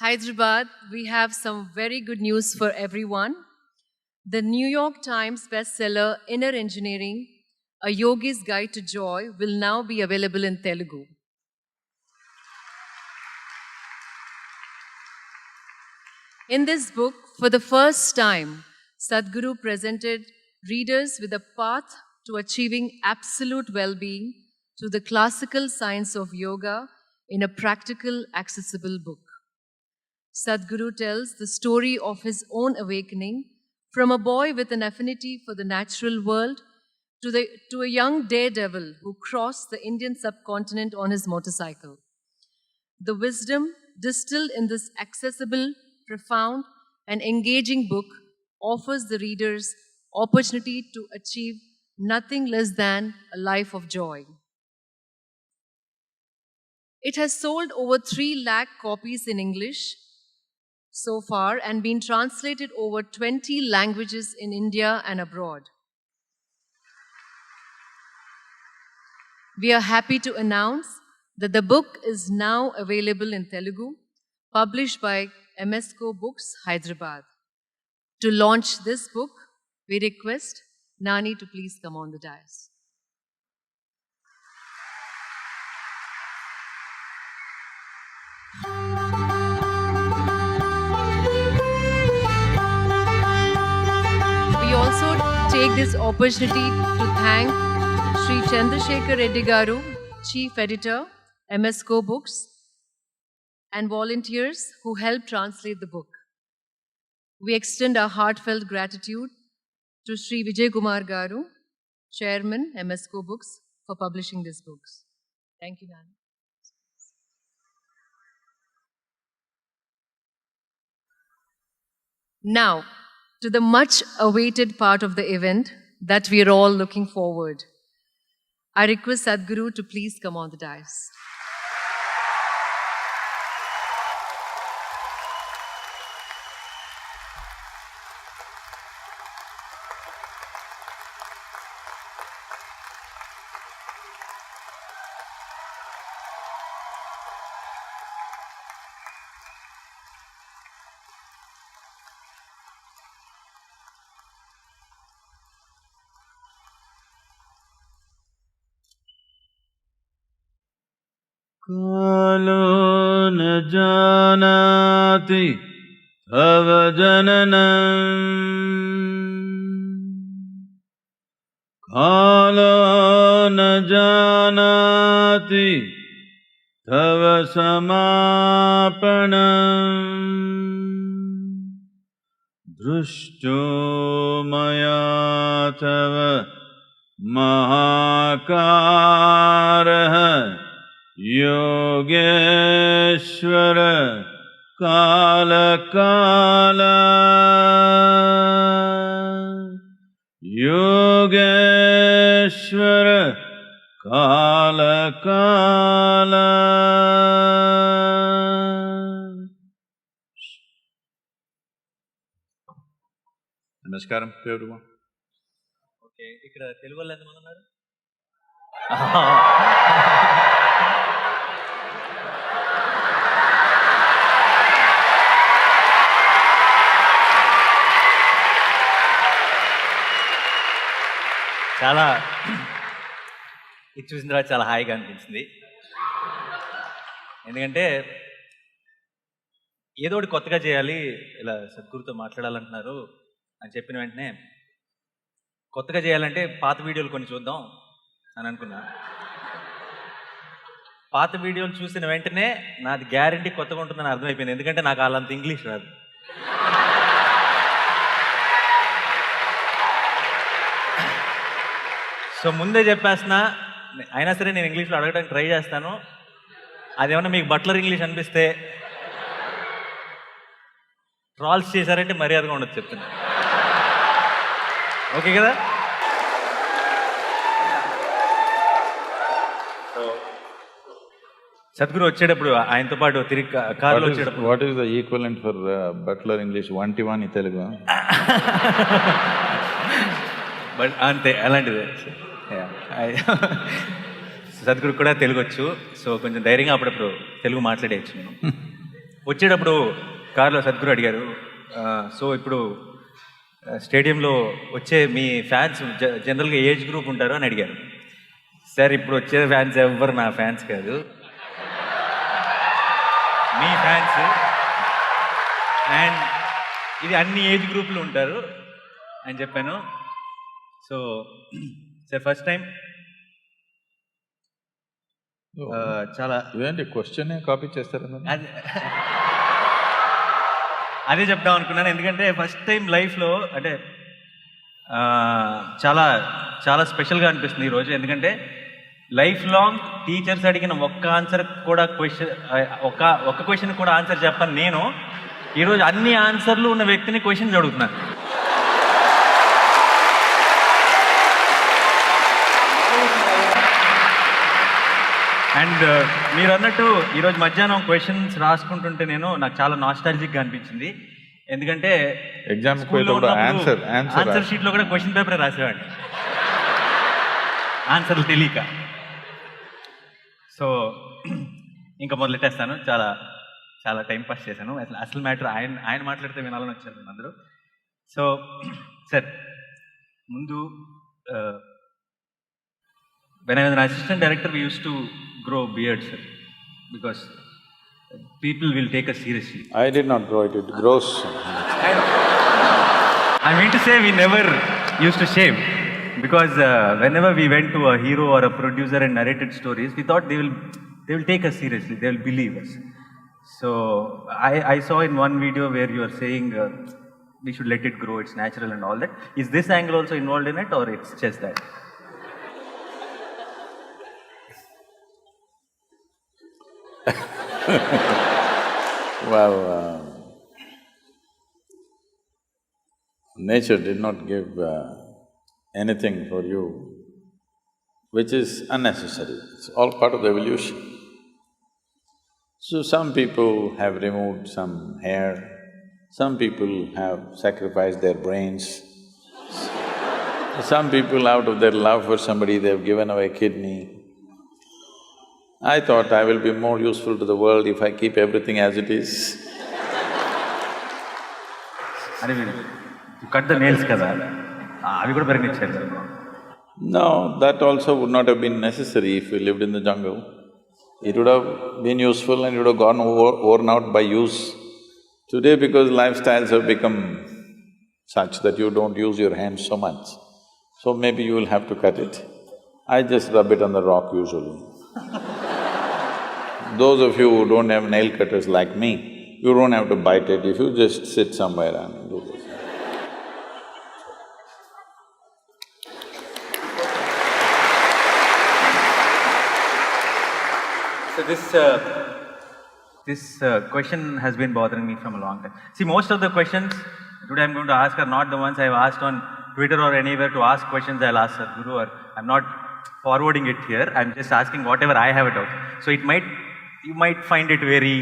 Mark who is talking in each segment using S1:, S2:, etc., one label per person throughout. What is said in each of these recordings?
S1: Hyderabad, we have some very good news for everyone. The New York Times bestseller Inner Engineering, A Yogi's Guide to Joy, will now be available in Telugu. In this book, for the first time, Sadhguru presented readers with a path to achieving absolute well-being through the classical science of yoga in a practical, accessible book. Sadhguru tells the story of his own awakening from a boy with an affinity for the natural world to a young daredevil who crossed the Indian subcontinent on his motorcycle. The wisdom distilled in this accessible, profound, and engaging book offers the readers opportunity to achieve nothing less than a life of joy. It has sold over 3 lakh copies in English so far and been translated over 20 languages in India and abroad. We are happy to announce that the book is now available in Telugu, published by MSCO Books, Hyderabad. To launch this book, we request Nani to please come on the dais. We also take this opportunity to thank Sri Chandrasekhar Reddy Garu, Chief Editor, MSCO Books, and volunteers who helped translate the book. We extend our heartfelt gratitude to Sri Vijay Kumar Garu, Chairman, MSCO Books, for publishing these books. Thank you, Nani. Now, to the much-awaited part of the event that we are all looking forward. I request Sadhguru to please come on the dais.
S2: कालो न जानाति तव जननं कालो न जानाति तव समापनं दृष्टो मया तव महाकारः योगेश्वर काल काल योगेश्वर काल काल నమస్కారం ఎవరుమా
S3: ఓకే ఇక్కడ తెలుగు వాళ్ళు ఎంతమంది ఉన్నారు చాలా ఇది చూసిన తర్వాత చాలా హాయిగా అనిపించింది ఎందుకంటే ఏదో ఒకటి కొత్తగా చేయాలి ఇలా సద్గురుతో మాట్లాడాలంటున్నారు అని చెప్పిన వెంటనే కొత్తగా చేయాలంటే పాత వీడియోలు కొన్ని చూద్దాం అని అనుకున్నా పాత వీడియోలు చూసిన వెంటనే నాది గ్యారంటీ కొత్తగా ఉంటుందని అర్థమైపోయింది ఎందుకంటే నాకు వాళ్ళంత ఇంగ్లీష్ రాదు సో ముందే చెప్పేస్తున్నా అయినా సరే నేను ఇంగ్లీష్లో అడగడానికి ట్రై చేస్తాను అదేమన్నా మీకు బట్లర్ ఇంగ్లీష్ అనిపిస్తే ట్రాల్స్ చేశారంటే మర్యాదగా ఉండదు చెప్తున్నా ఓకే కదా సద్గురు వచ్చేటప్పుడు ఆయనతో పాటు తిరిగి కార్లో వచ్చేటప్పుడు
S2: what is the equivalent for butler English 1 Telugu
S3: but అంతే అలాంటిదే సద్గురు కూడా తెలుగు వచ్చు సో కొంచెం ధైర్యంగా అప్పుడప్పుడు తెలుగు మాట్లాడేయచ్చు నేను వచ్చేటప్పుడు కారులో సద్గురు అడిగారు, సో ఇప్పుడు స్టేడియంలో వచ్చే మీ ఫ్యాన్స్ జనరల్గా ఏజ్ గ్రూప్ ఉంటారు అని అడిగారు. సార్ ఇప్పుడు వచ్చే ఫ్యాన్స్ ఎవ్వరు నా ఫ్యాన్స్ కాదు, మీ ఫ్యాన్స్, అండ్ ఇది అన్ని ఏజ్ గ్రూపులు ఉంటారు అని చెప్పాను. సో సార్ ఫస్ట్ టైం చాలా
S2: ఇదేంటి క్వశ్చన్ కాపీ చేస్తారు?
S3: అదే చెప్దాం అనుకున్నాను, ఎందుకంటే ఫస్ట్ టైం లైఫ్లో అంటే చాలా చాలా స్పెషల్గా అనిపిస్తుంది ఈరోజు. ఎందుకంటే లైఫ్ లాంగ్ టీచర్స్ అడిగిన ఒక్క ఆన్సర్ కూడా ఒక్క క్వశ్చన్ కూడా ఆన్సర్ చెప్పను నేను. ఈరోజు అన్ని ఆన్సర్లు ఉన్న వ్యక్తిని క్వశ్చన్స్ అడుగుతున్నాను. అండ్ మీరు అన్నట్టు ఈరోజు మధ్యాహ్నం క్వశ్చన్స్ రాసుకుంటుంటే నాకు చాలా నాస్టాలజిక్గా అనిపించింది. ఎందుకంటే
S2: ఎగ్జామ్
S3: ఆన్సర్ షీట్లో కూడా క్వశ్చన్ పేపర్ రాసేవాడిని ఆన్సర్లు తెలియక. సో ఇంకా మొదలెట్టేస్తాను. చాలా చాలా టైం పాస్ చేశాను. అసలు మ్యాటర్ ఆయన మాట్లాడితే వినాలని వచ్చారు అందరూ. సో సార్ ముందు when I was an assistant director, we used to grow beards, sir, because people will take us seriously.
S2: I did not grow it, it grows.
S3: I mean to say we never used to shave, because whenever we went to a hero or a producer and narrated stories, we thought they will take us seriously, they will believe us. So I saw in one video where you are saying we should let it grow, it's natural and all that. Is this angle also involved in it, or it's just that?
S2: Well, nature did not give anything for you which is unnecessary. It's all part of the evolution. So some people have removed some hair, some people have sacrificed their brains, some people out of their love for somebody they've given away kidney. I thought I will be more useful to the world if I keep everything as it is.
S3: You cut the nails kada? Avi kuda perinicharu.
S2: No, that also would not have been necessary if we lived in the jungle. It would have been useful and it would have gone worn out by use. Today, because lifestyles have become such that you don't use your hands so much, so maybe you will have to cut it. I just rub it on the rock usually. Those of you who don't have nail cutters like me, you don't have to bite it, if you just sit somewhere and do this.
S3: So this question has been bothering me from a long time. See, most of the questions today I'm going to ask are not the ones I've asked on Twitter or anywhere. To ask questions I'll ask Sadhguru, or I'm not forwarding it here, I'm just asking whatever I have a doubt. So you might find it very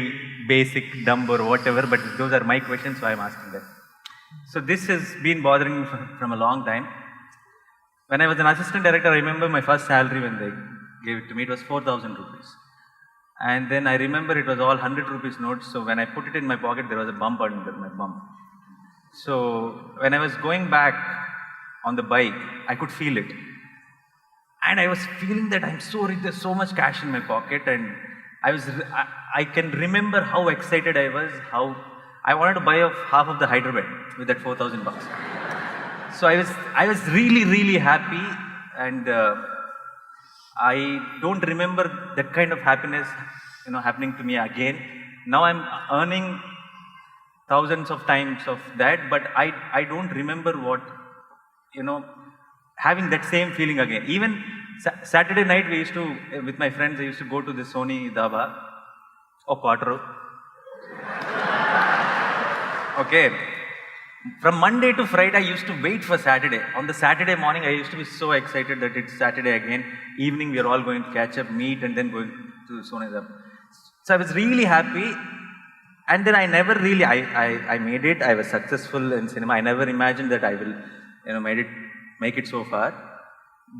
S3: basic, dumb or whatever, but those are my questions, so I'm asking that. So this has been bothering me from a long time. When I was an assistant director, I remember my first salary when they gave it to me, it was 4,000 rupees. And then I remember it was all 100 rupees notes, so when I put it in my pocket, there was a bump under my bum. So when I was going back on the bike, I could feel it. And I was feeling that I'm so rich, there's so much cash in my pocket, and I can remember how excited I was, how I wanted to buy off half of the Hyderabad with that 4,000 bucks. So I was really, really happy, and I don't remember that kind of happiness, happening to me again. Now I'm earning thousands of times of that, but I don't remember what, having that same feeling again. Even Saturday night we used to, with my friends, I used to go to the Sony Dhaba or Quattro. Okay. From Monday to Friday, I used to wait for Saturday. On the Saturday morning, I used to be so excited that it's Saturday again. Evening, we are all going to catch up, meet, and then going to Sony Dhaba. So I was really happy. And then I never really, I made it. I was successful in cinema. I never imagined that I will, make it so far.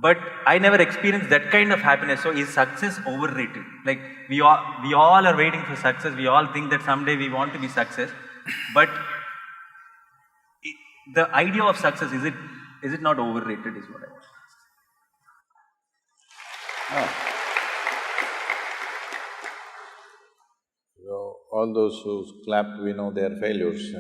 S3: But I never experienced that kind of happiness. So is success overrated? Like we all are waiting for success. We all think that someday we want to be success. But the idea of success, is it not overrated is what I want.
S2: So, all those who clapped, we know they are failures.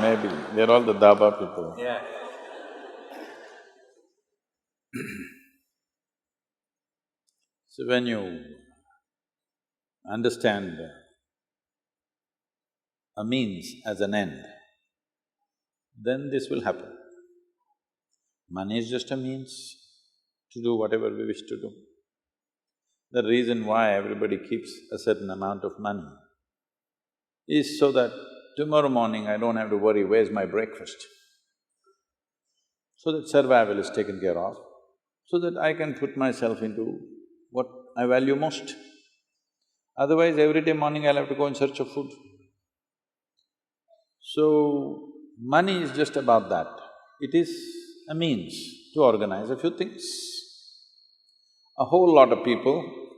S2: Maybe, they're all the Daba people.
S3: Yeah.
S2: So when you understand a means as an end, then this will happen. Money is just a means to do whatever we wish to do. The reason why everybody keeps a certain amount of money is so that tomorrow morning I don't have to worry, where's my breakfast? So that survival is taken care of, so that I can put myself into what I value most. Otherwise, every day morning I'll have to go in search of food. So, money is just about that. It is a means to organize a few things. A whole lot of people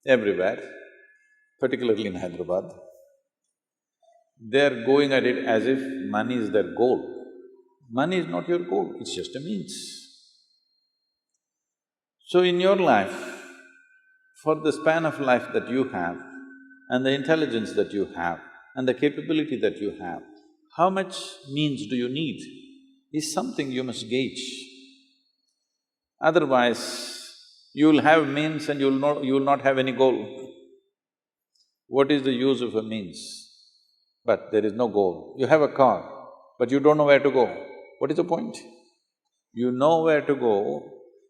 S2: everywhere, particularly in Hyderabad, they're going at it as if money is their goal. Money is not your goal, it's just a means. So in your life, for the span of life that you have and the intelligence that you have and the capability that you have, how much means do you need is something you must gauge. Otherwise, you'll have means and you'll not have any goal. What is the use of a means? But there is no goal. You have a car, but you don't know where to go. What is the point? You know where to go.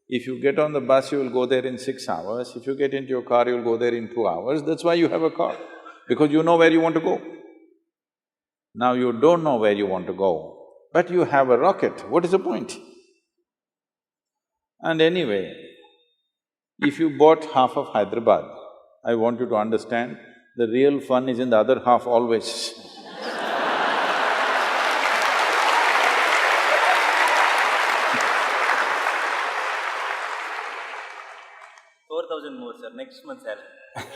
S2: If you get on the bus, you will go there in 6 hours. If you get into your car, you'll go there in 2 hours. That's why you have a car, because you know where you want to go. Now you don't know where you want to go, but you have a rocket. What is the point? And anyway, if you bought half of Hyderabad, I want you to understand, the real fun is in the other half always.
S3: 4,000 more, sir, next month salary.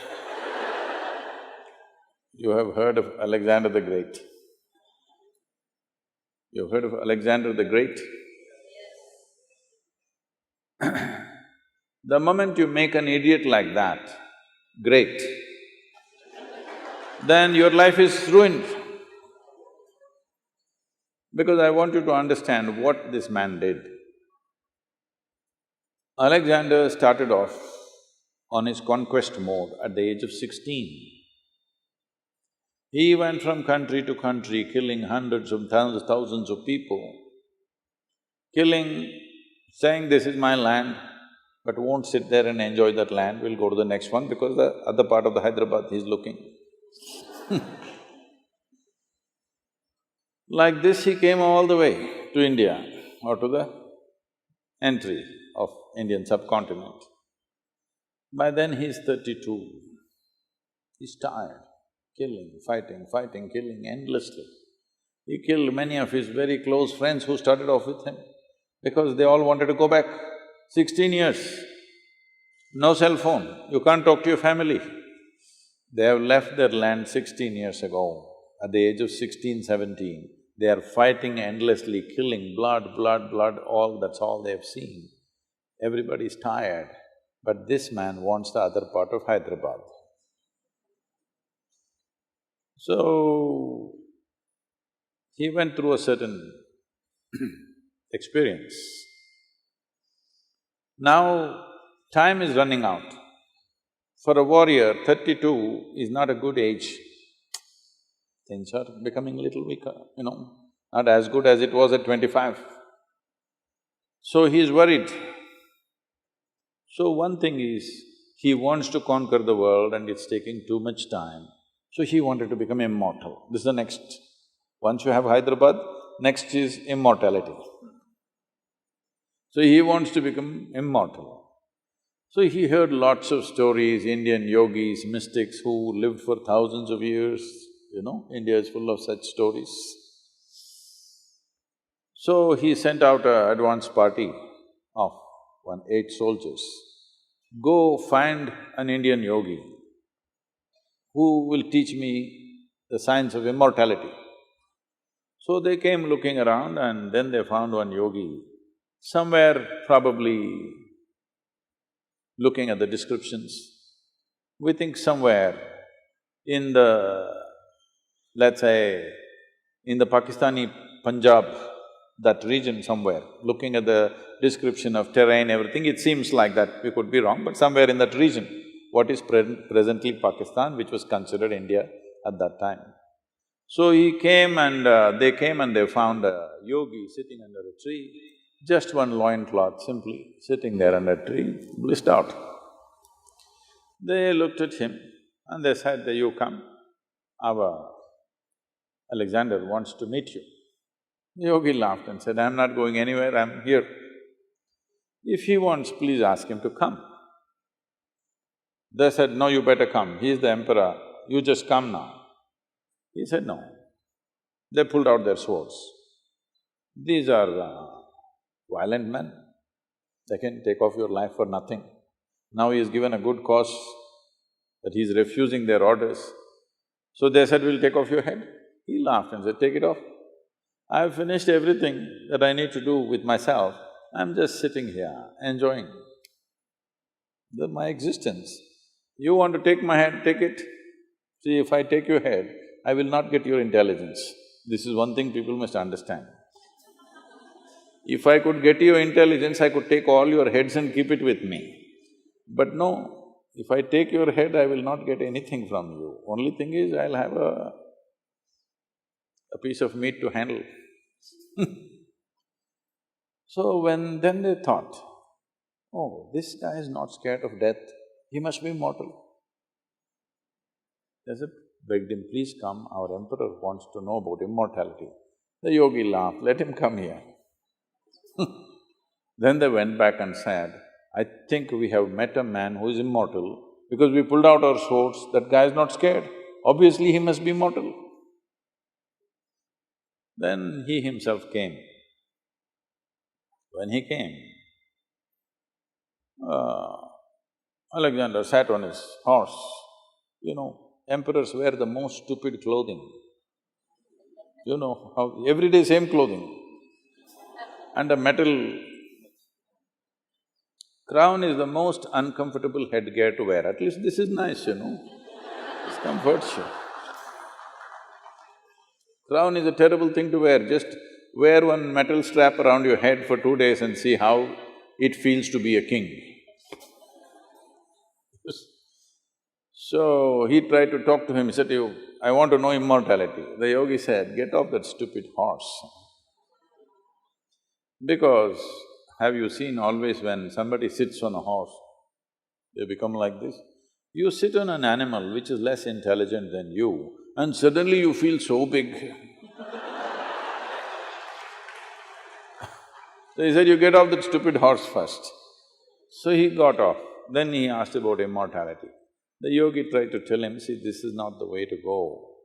S2: You have heard of Alexander the Great? You've heard of Alexander the Great? The moment you make an idiot like that great, then your life is ruined. Because I want you to understand what this man did. Alexander started off on his conquest mode at the age of 16. He went from country to country, killing hundreds of thousands of people, saying, this is my land, but won't sit there and enjoy that land, we'll go to the next one because the other part of the Hyderabad he's looking. Like this, he came all the way to India or to the entry of Indian subcontinent. By then he's 32. He's tired, killing, fighting, killing endlessly. He killed many of his very close friends who started off with him because they all wanted to go back. 16 years, no cell phone, you can't talk to your family. They have left their land 16 years ago. At the age of 16, 17, they are fighting endlessly, killing, blood, that's all they have seen. Everybody's tired, but this man wants the other part of Hyderabad. So, he went through a certain experience. Now, time is running out. For a warrior, 32 is not a good age. Things are becoming little weaker, not as good as it was at 25. So he is worried. So one thing is, he wants to conquer the world and it's taking too much time, so he wanted to become immortal. This is the next. Once you have Hyderabad, next is immortality. So he wants to become immortal. So he heard lots of stories, Indian yogis, mystics who lived for thousands of years, India is full of such stories. So he sent out an advance party of 8 soldiers. Go find an Indian yogi who will teach me the science of immortality. So they came looking around and then they found one yogi, somewhere probably looking at the descriptions, we think somewhere in the, let's say, in the Pakistani Punjab, that region somewhere, looking at the description of terrain, everything, it seems like that, we could be wrong, but somewhere in that region, what is presently Pakistan, which was considered India at that time. So he came and they came and they found a yogi sitting under a tree, just one loincloth simply, sitting there under a tree, blissed out. They looked at him and they said, you come, our Alexander wants to meet you. The yogi laughed and said, I'm not going anywhere, I'm here. If he wants, please ask him to come. They said, no, you better come, he is the emperor, you just come now. He said, no. They pulled out their swords. These are violent men, they can take off your life for nothing. Now he is given a good cause that he is refusing their orders. So they said, we'll take off your head. He laughed and said, take it off. I've finished everything that I need to do with myself, I'm just sitting here, enjoying my existence. You want to take my head, take it. See, if I take your head, I will not get your intelligence. This is one thing people must understand. If I could get your intelligence, I could take all your heads and keep it with me. But no, if I take your head, I will not get anything from you. Only thing is, I'll have a piece of meat to handle. So then they thought, oh, this guy is not scared of death, he must be immortal. They said, begged him, please come, our emperor wants to know about immortality. The yogi laughed, let him come here. Then they went back and said, I think we have met a man who is immortal because we pulled out our swords, that guy is not scared, obviously he must be immortal. Then he himself came. When he came, Alexander sat on his horse. Emperors wear the most stupid clothing. How every day same clothing. And a metal crown is the most uncomfortable headgear to wear. At least this is nice, this comforts you. Crown is a terrible thing to wear, just wear one metal strap around your head for 2 days and see how it feels to be a king. So he tried to talk to him, he said, I want to know immortality. The yogi said, get off that stupid horse. Because have you seen always when somebody sits on a horse, they become like this? You sit on an animal which is less intelligent than you and suddenly you feel so big. So he said, you get off that stupid horse first. So he got off, then he asked about immortality. The yogi tried to tell him, see, this is not the way to go.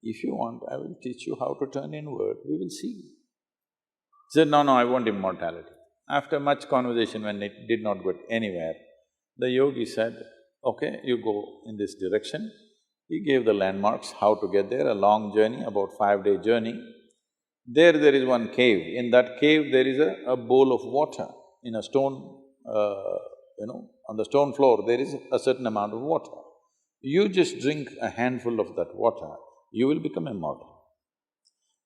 S2: If you want, I will teach you how to turn inward, we will see. He said, no, I want immortality. After much conversation, when it did not go anywhere, the yogi said, okay, you go in this direction. He gave the landmarks, how to get there, a long journey, about 5-day journey. There is one cave. In that cave, there is a bowl of water in a stone, on the stone floor, there is a certain amount of water. You just drink a handful of that water, you will become immortal.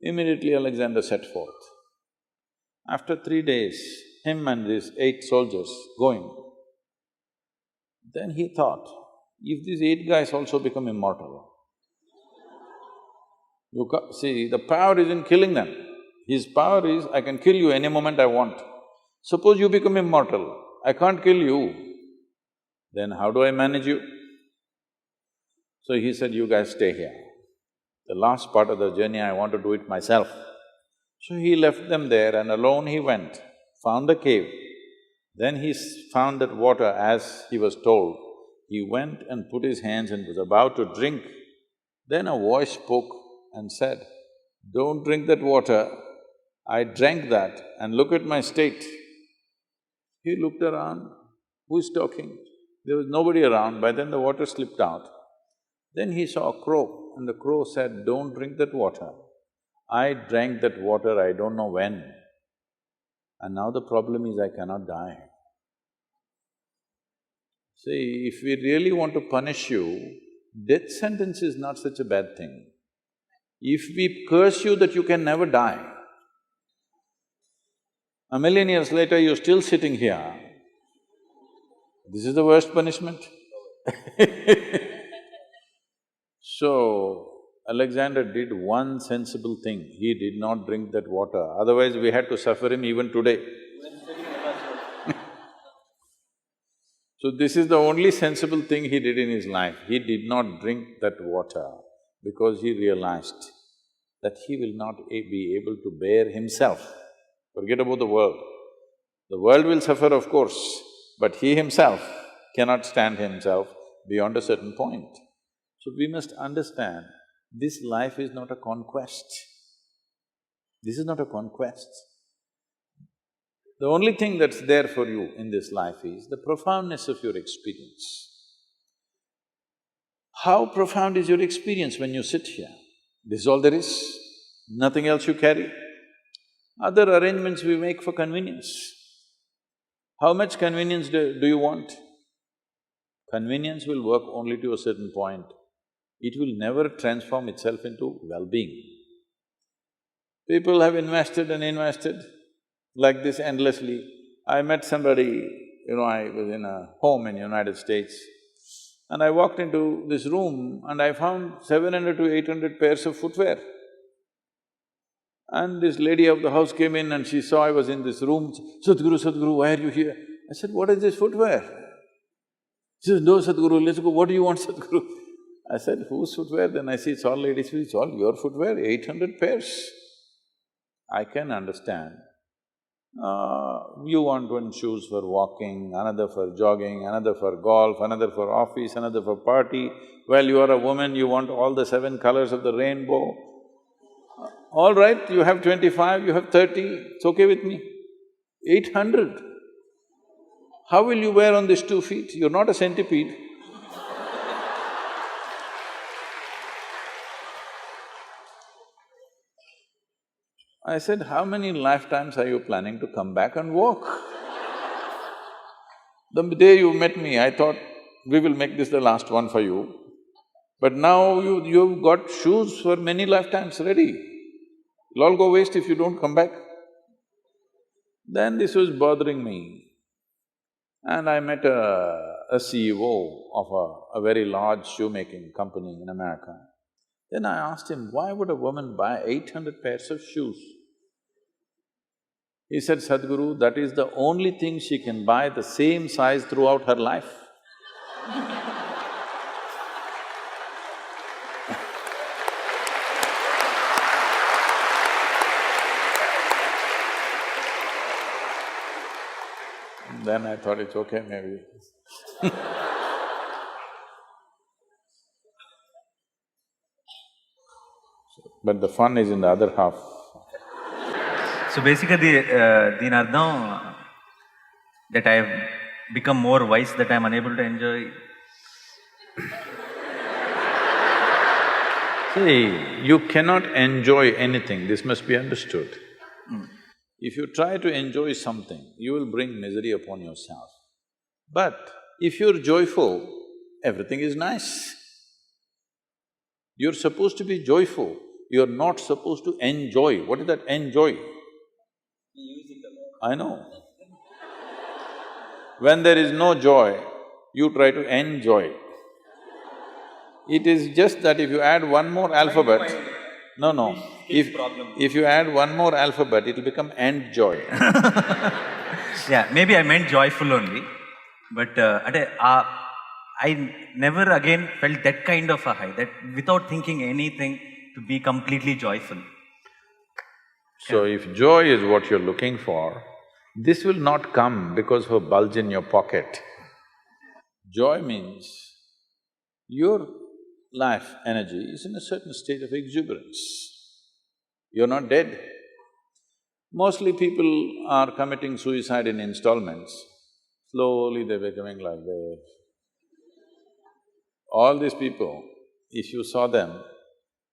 S2: Immediately Alexander set forth. After 3 days, him and these 8 soldiers going, then he thought, if these 8 guys also become immortal, see, the power is in killing them. His power is, I can kill you any moment I want. Suppose you become immortal, I can't kill you, then how do I manage you? So he said, you guys stay here. The last part of the journey, I want to do it myself. So he left them there and alone he went, found a cave. Then he found that water as he was told. He went and put his hands and was about to drink. Then a voice spoke and said, "Don't drink that water. I drank that and look at my state." He looked around, who's talking? There was nobody around, by then the water slipped out. Then he saw a crow and the crow said, "Don't drink that water. I drank that water I don't know when. And now the problem is I cannot die." See, if we really want to punish you, death sentence is not such a bad thing. If we curse you that you can never die, a million years later you're still sitting here, this is the worst punishment. So, Alexander did one sensible thing, he did not drink that water, otherwise we had to suffer him even today. So this is the only sensible thing he did in his life, he did not drink that water because he realized that he will not be able to bear himself. Forget about the world. The world will suffer, of course, but he himself cannot stand himself beyond a certain point. So we must understand, this life is not a conquest. This is not a conquest. The only thing that's there for you in this life is the profoundness of your experience. How profound is your experience when you sit here? This is all there is, nothing else you carry. Other arrangements we make for convenience. How much convenience do you want? Convenience will work only to a certain point. It will never transform itself into well-being. People have invested and invested like this endlessly. I met somebody, I was in a home in United States, and I walked into this room and I found 700 to 800 pairs of footwear. And this lady of the house came in and she saw I was in this room, "Sadhguru, Sadhguru, why are you here?" I said, "What is this footwear?" She said, "No, Sadhguru, let's go, what do you want, Sadhguru?" I said, "Whose footwear?" Then I see it's all ladies' feet, "It's all your footwear, 800 pairs." I can understand. You want one shoes for walking, another for jogging, another for golf, another for office, another for party. Well, you are a woman, you want all the 7 colors of the rainbow. All right, you have 25, you have 30, it's okay with me. 800. How will you wear on these 2 feet? You're not a centipede. I said, "How many lifetimes are you planning to come back and walk?" The day you met me, I thought, we will make this the last one for you. But now you've got shoes for many lifetimes ready. It'll all go waste if you don't come back. Then this was bothering me. And I met a CEO of a very large shoemaking company in America. Then I asked him, "Why would a woman buy 800 pairs of shoes?" He said, "Sadhguru, that is the only thing she can buy the same size throughout her life." Then I thought it's okay, maybe. But the fun is in the other half.
S3: So basically, దీని అర్థం that I have become more wise, that I am unable to enjoy.
S2: See, you cannot enjoy anything, this must be understood. If you try to enjoy something, you will bring misery upon yourself. But if you're joyful, everything is nice. You're supposed to be joyful, you're not supposed to enjoy. What is that enjoy? I know. When there is no joy, you try to enjoy. It is just that if you add one more alphabet… No. If you add one more alphabet, it'll become end-joy.
S3: Yeah, maybe I meant joyful only, but I never again felt that kind of a high, that without thinking anything, to be completely joyful.
S2: So if joy is what you're looking for, This will not come because of a bulge in your pocket. Joy means your life energy is in a certain state of exuberance. You're not dead. Mostly people are committing suicide in installments. Slowly they're becoming like this. All these people, if you saw them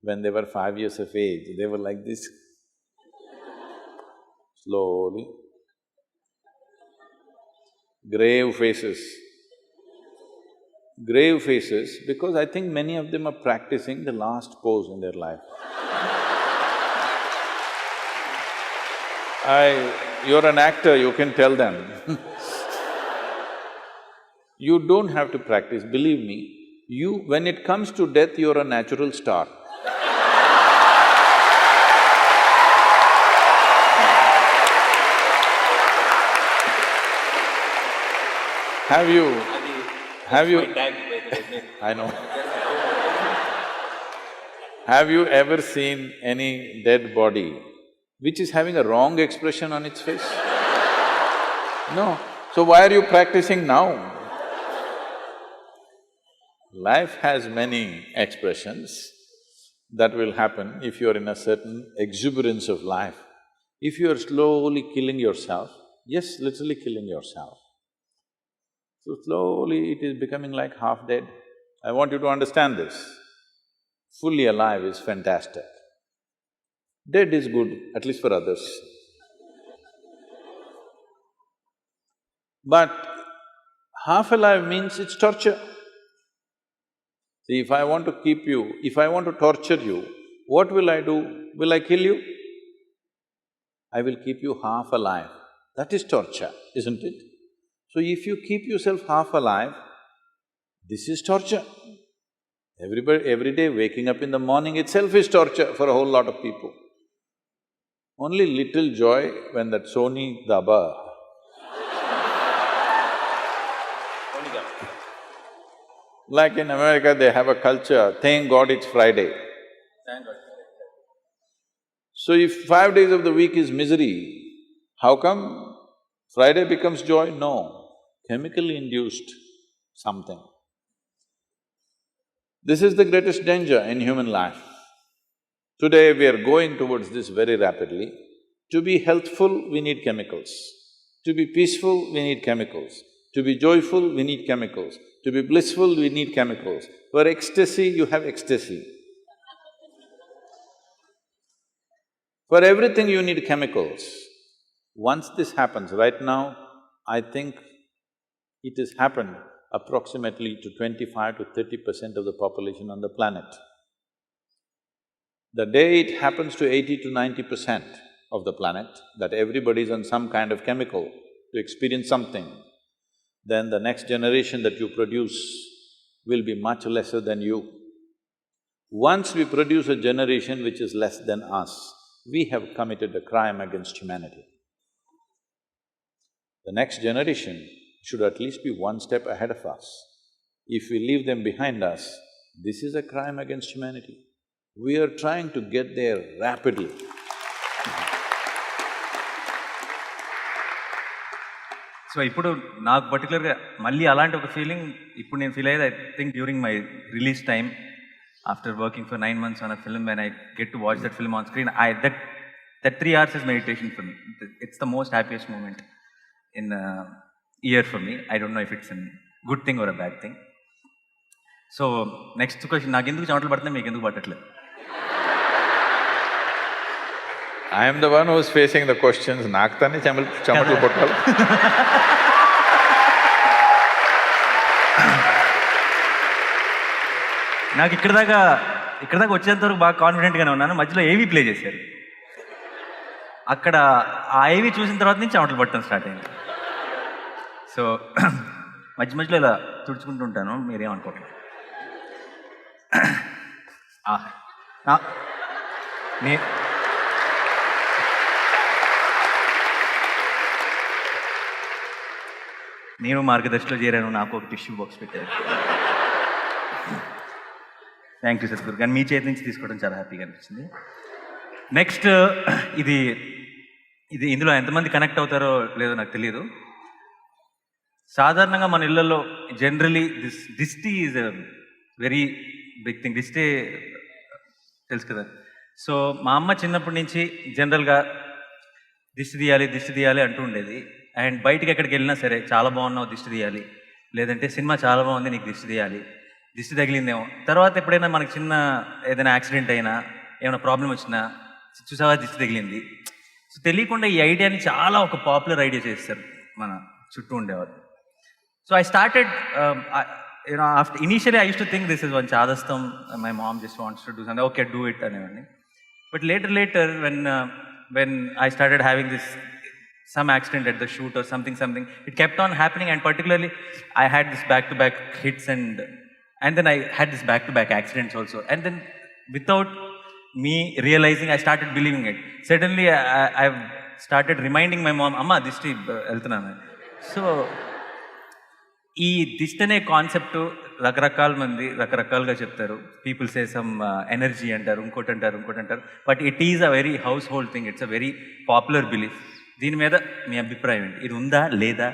S2: when they were 5 years of age, they were like this. Slowly. Grave faces. Grave faces because I think many of them are practicing the last pose in their life. You're an actor, you can tell them. You don't have to practice, believe me. When it comes to death, you're a natural star. Have you… I know. Have you ever seen any dead body which is having a wrong expression on its face? No. So why are you practicing now? Life has many expressions that will happen if you're in a certain exuberance of life. If you're slowly killing yourself, yes, literally killing yourself, so slowly it is becoming like half dead. I want you to understand this. Fully alive is fantastic. Dead is good, at least for others. But half alive means it's torture. See, if I want to keep you, if I want to torture you, what will I do? Will I kill you? I will keep you half alive. That is torture, isn't it? So if you keep yourself half alive, this is torture. Every day waking up in the morning itself is torture for a whole lot of people. Only little joy when that Sony Daba like in America, they have a culture, thank God it's Friday.
S3: Thank God.
S2: So if 5 days of the week is misery, how come Friday becomes joy? No, chemically induced something. This is the greatest danger in human life. Today we are going towards this very rapidly. To be healthful, we need chemicals. To be peaceful, we need chemicals. To be joyful, we need chemicals. To be blissful, we need chemicals. For ecstasy, you have ecstasy. For everything you need chemicals. Once this happens, right now, I think it has happened approximately to 25 to 30% of the population on the planet. The day it happens to 80 to 90% of the planet, that everybody is on some kind of chemical to experience something, then the next generation that you produce will be much lesser than you. Once we produce a generation which is less than us, we have committed a crime against humanity. The next generation should at least be one step ahead of us. If we leave them behind us, this is a crime against humanity. We are trying to get there rapidly.
S3: So ఇప్పుడు నాకు పర్టికులర్గా మళ్ళీ అలాంటి ఒక feeling ఇప్పుడు నేను feel అయ్యేది I think during my release time after working for 9 months on a film when I get to watch that film on screen that 3 hours is meditation for me. It's the most happiest moment in a year for me. I don't know if it's a good thing or a bad thing. So next question, నాకు ఎందుకు చెమటలు పడుతున్నాయి, మీకు ఎందుకు పట్టట్లేదు?
S2: I am the one who is facing the questions, నాకు తానే చెమటలు పట్టాలి.
S3: నాకు ఇక్కడ దాకా వచ్చేంత వరకు బాగా కాన్ఫిడెంట్గానే ఉన్నాను. మధ్యలో ఏవీ ప్లే చేశారు. అక్కడ ఆ ఏవీ చూసిన తర్వాత నుంచి చెమటలు పట్టడం స్టార్ట్ అయింది. సో మధ్యలో ఇలా తుడుచుకుంటూ ఉంటాను, మీరేమనుకోవట్లేదు. నేను మార్గదర్శిలో చేరాను, నాకు ఒక టిష్యూ బాక్స్ పెట్టారు. Thank you Sadhguru. కానీ మీ చేతి నుంచి తీసుకోవడం చాలా హ్యాపీగా అనిపించింది. నెక్స్ట్ ఇది ఇది ఇందులో ఎంతమంది కనెక్ట్ అవుతారో లేదో నాకు తెలియదు. సాధారణంగా మన ఇళ్లలో generally dishti is a very big thing. దిష్టి తెలుసు కదా. సో మా అమ్మ చిన్నప్పటి నుంచి జనరల్గా దిష్టి తీయాలి అంటూ ఉండేది. అండ్ బయటికి ఎక్కడికి వెళ్ళినా సరే, చాలా బాగున్నావు దిష్టి తీయాలి, లేదంటే సినిమా చాలా బాగుంది నీకు దిష్టి తీయాలి, దిష్టి తగిలిందేమో. తర్వాత ఎప్పుడైనా మనకి చిన్న ఏదైనా యాక్సిడెంట్ అయినా, ఏమైనా ప్రాబ్లం వచ్చినా, చూసావా దిష్టి తగిలింది. సో తెలియకుండా ఈ ఐడియాని చాలా ఒక పాపులర్ ఐడియా చేస్తారు మన చుట్టూ ఉండేవారు. So I started after initially I used to think this is one chadastam, my mom just wants to do something, okay do it అనేవాడిని. But later when I started having this some accident at the shoot or something, it kept on happening, and particularly I had this back-to-back hits and then I had this back-to-back accidents also, and then without me realizing I started believing it. Suddenly I've started reminding my mom, amma dishti వెళ్తున్నాను. So ఈ దిష్టి అనే concept రకరకాల మంది రకరకాలుగా చెప్తారు. People say some energy అంటారు, ఇంకోటి అంటారు. But it is a very house hold thing, it's a very popular belief. దీని మీద మీ అభిప్రాయం ఏంటి? ఇది ఉందా లేదా?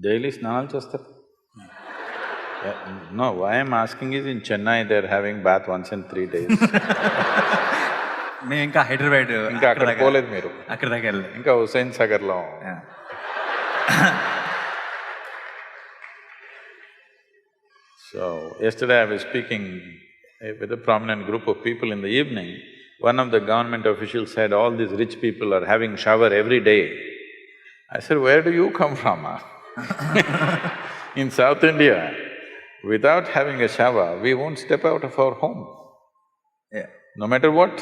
S2: డైలీ స్నానాలు చేస్తారు. No, why I'm asking is in Chennai they're having bath once in 3 days.
S3: మేము ఇంకా హైదరాబాద్
S2: ఇంకా అక్కడ పోలేదు మీరు,
S3: అక్కడ దాకా వెళ్ళలేదు.
S2: ఇంకా హుస్సేన్ సాగర్లో. So yesterday I was speaking with a prominent group of people in the evening. One of the government officials said all these rich people are having shower every day. I said, where do you come from? In South India, without having a shower, we won't step out of our home.
S3: Yeah.
S2: No matter what.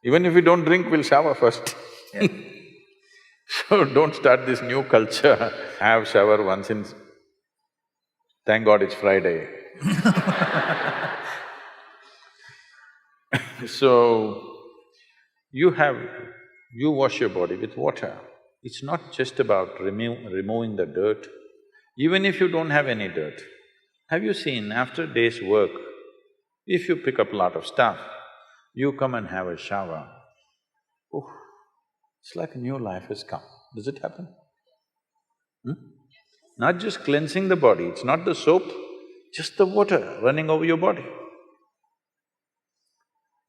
S2: Even if we don't drink, we'll shower first.
S3: Yeah.
S2: So don't start this new culture, have shower once in… Thank God it's Friday. So, you wash your body with water. It's not just about removing the dirt. Even if you don't have any dirt, have you seen after a day's work, if you pick up a lot of stuff, you come and have a shower, oh, it's like a new life has come. Does it happen? Not just cleansing the body, it's not the soap, just the water running over your body.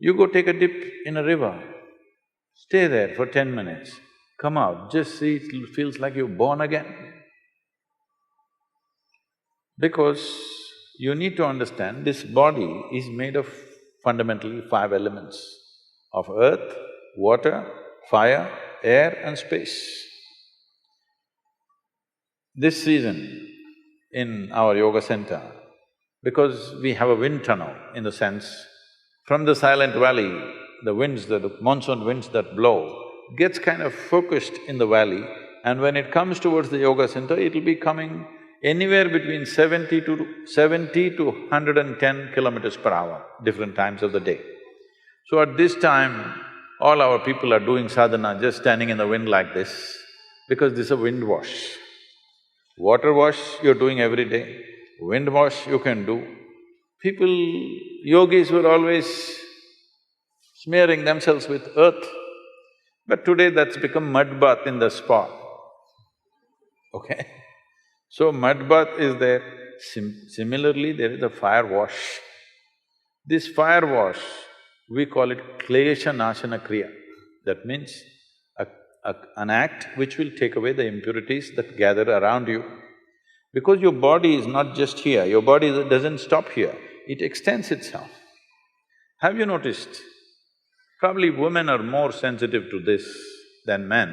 S2: You go take a dip in a river, stay there for 10 minutes, come out, just see, it feels like you're born again. Because you need to understand, this body is made of fundamentally 5 elements of earth, water, fire, air and space. This season in our yoga center, because we have a wind tunnel in the sense, from the silent valley, the winds, the monsoon winds that blow, gets kind of focused in the valley, and when it comes towards the yoga center, it'll be coming anywhere between 70 to 110 kilometers per hour, different times of the day. So at this time, all our people are doing sadhana just standing in the wind like this, because this is a wind wash. Water wash you're doing every day, wind wash you can do. People, yogis were always smearing themselves with earth, but today that's become mud bath in the spa, okay? So mud bath is there. Similarly, there is a fire wash. This fire wash, we call it klesha nashana kriya. That means an act which will take away the impurities that gather around you. Because your body is not just here, your body doesn't stop here, it extends itself. Have you noticed? Probably women are more sensitive to this than men.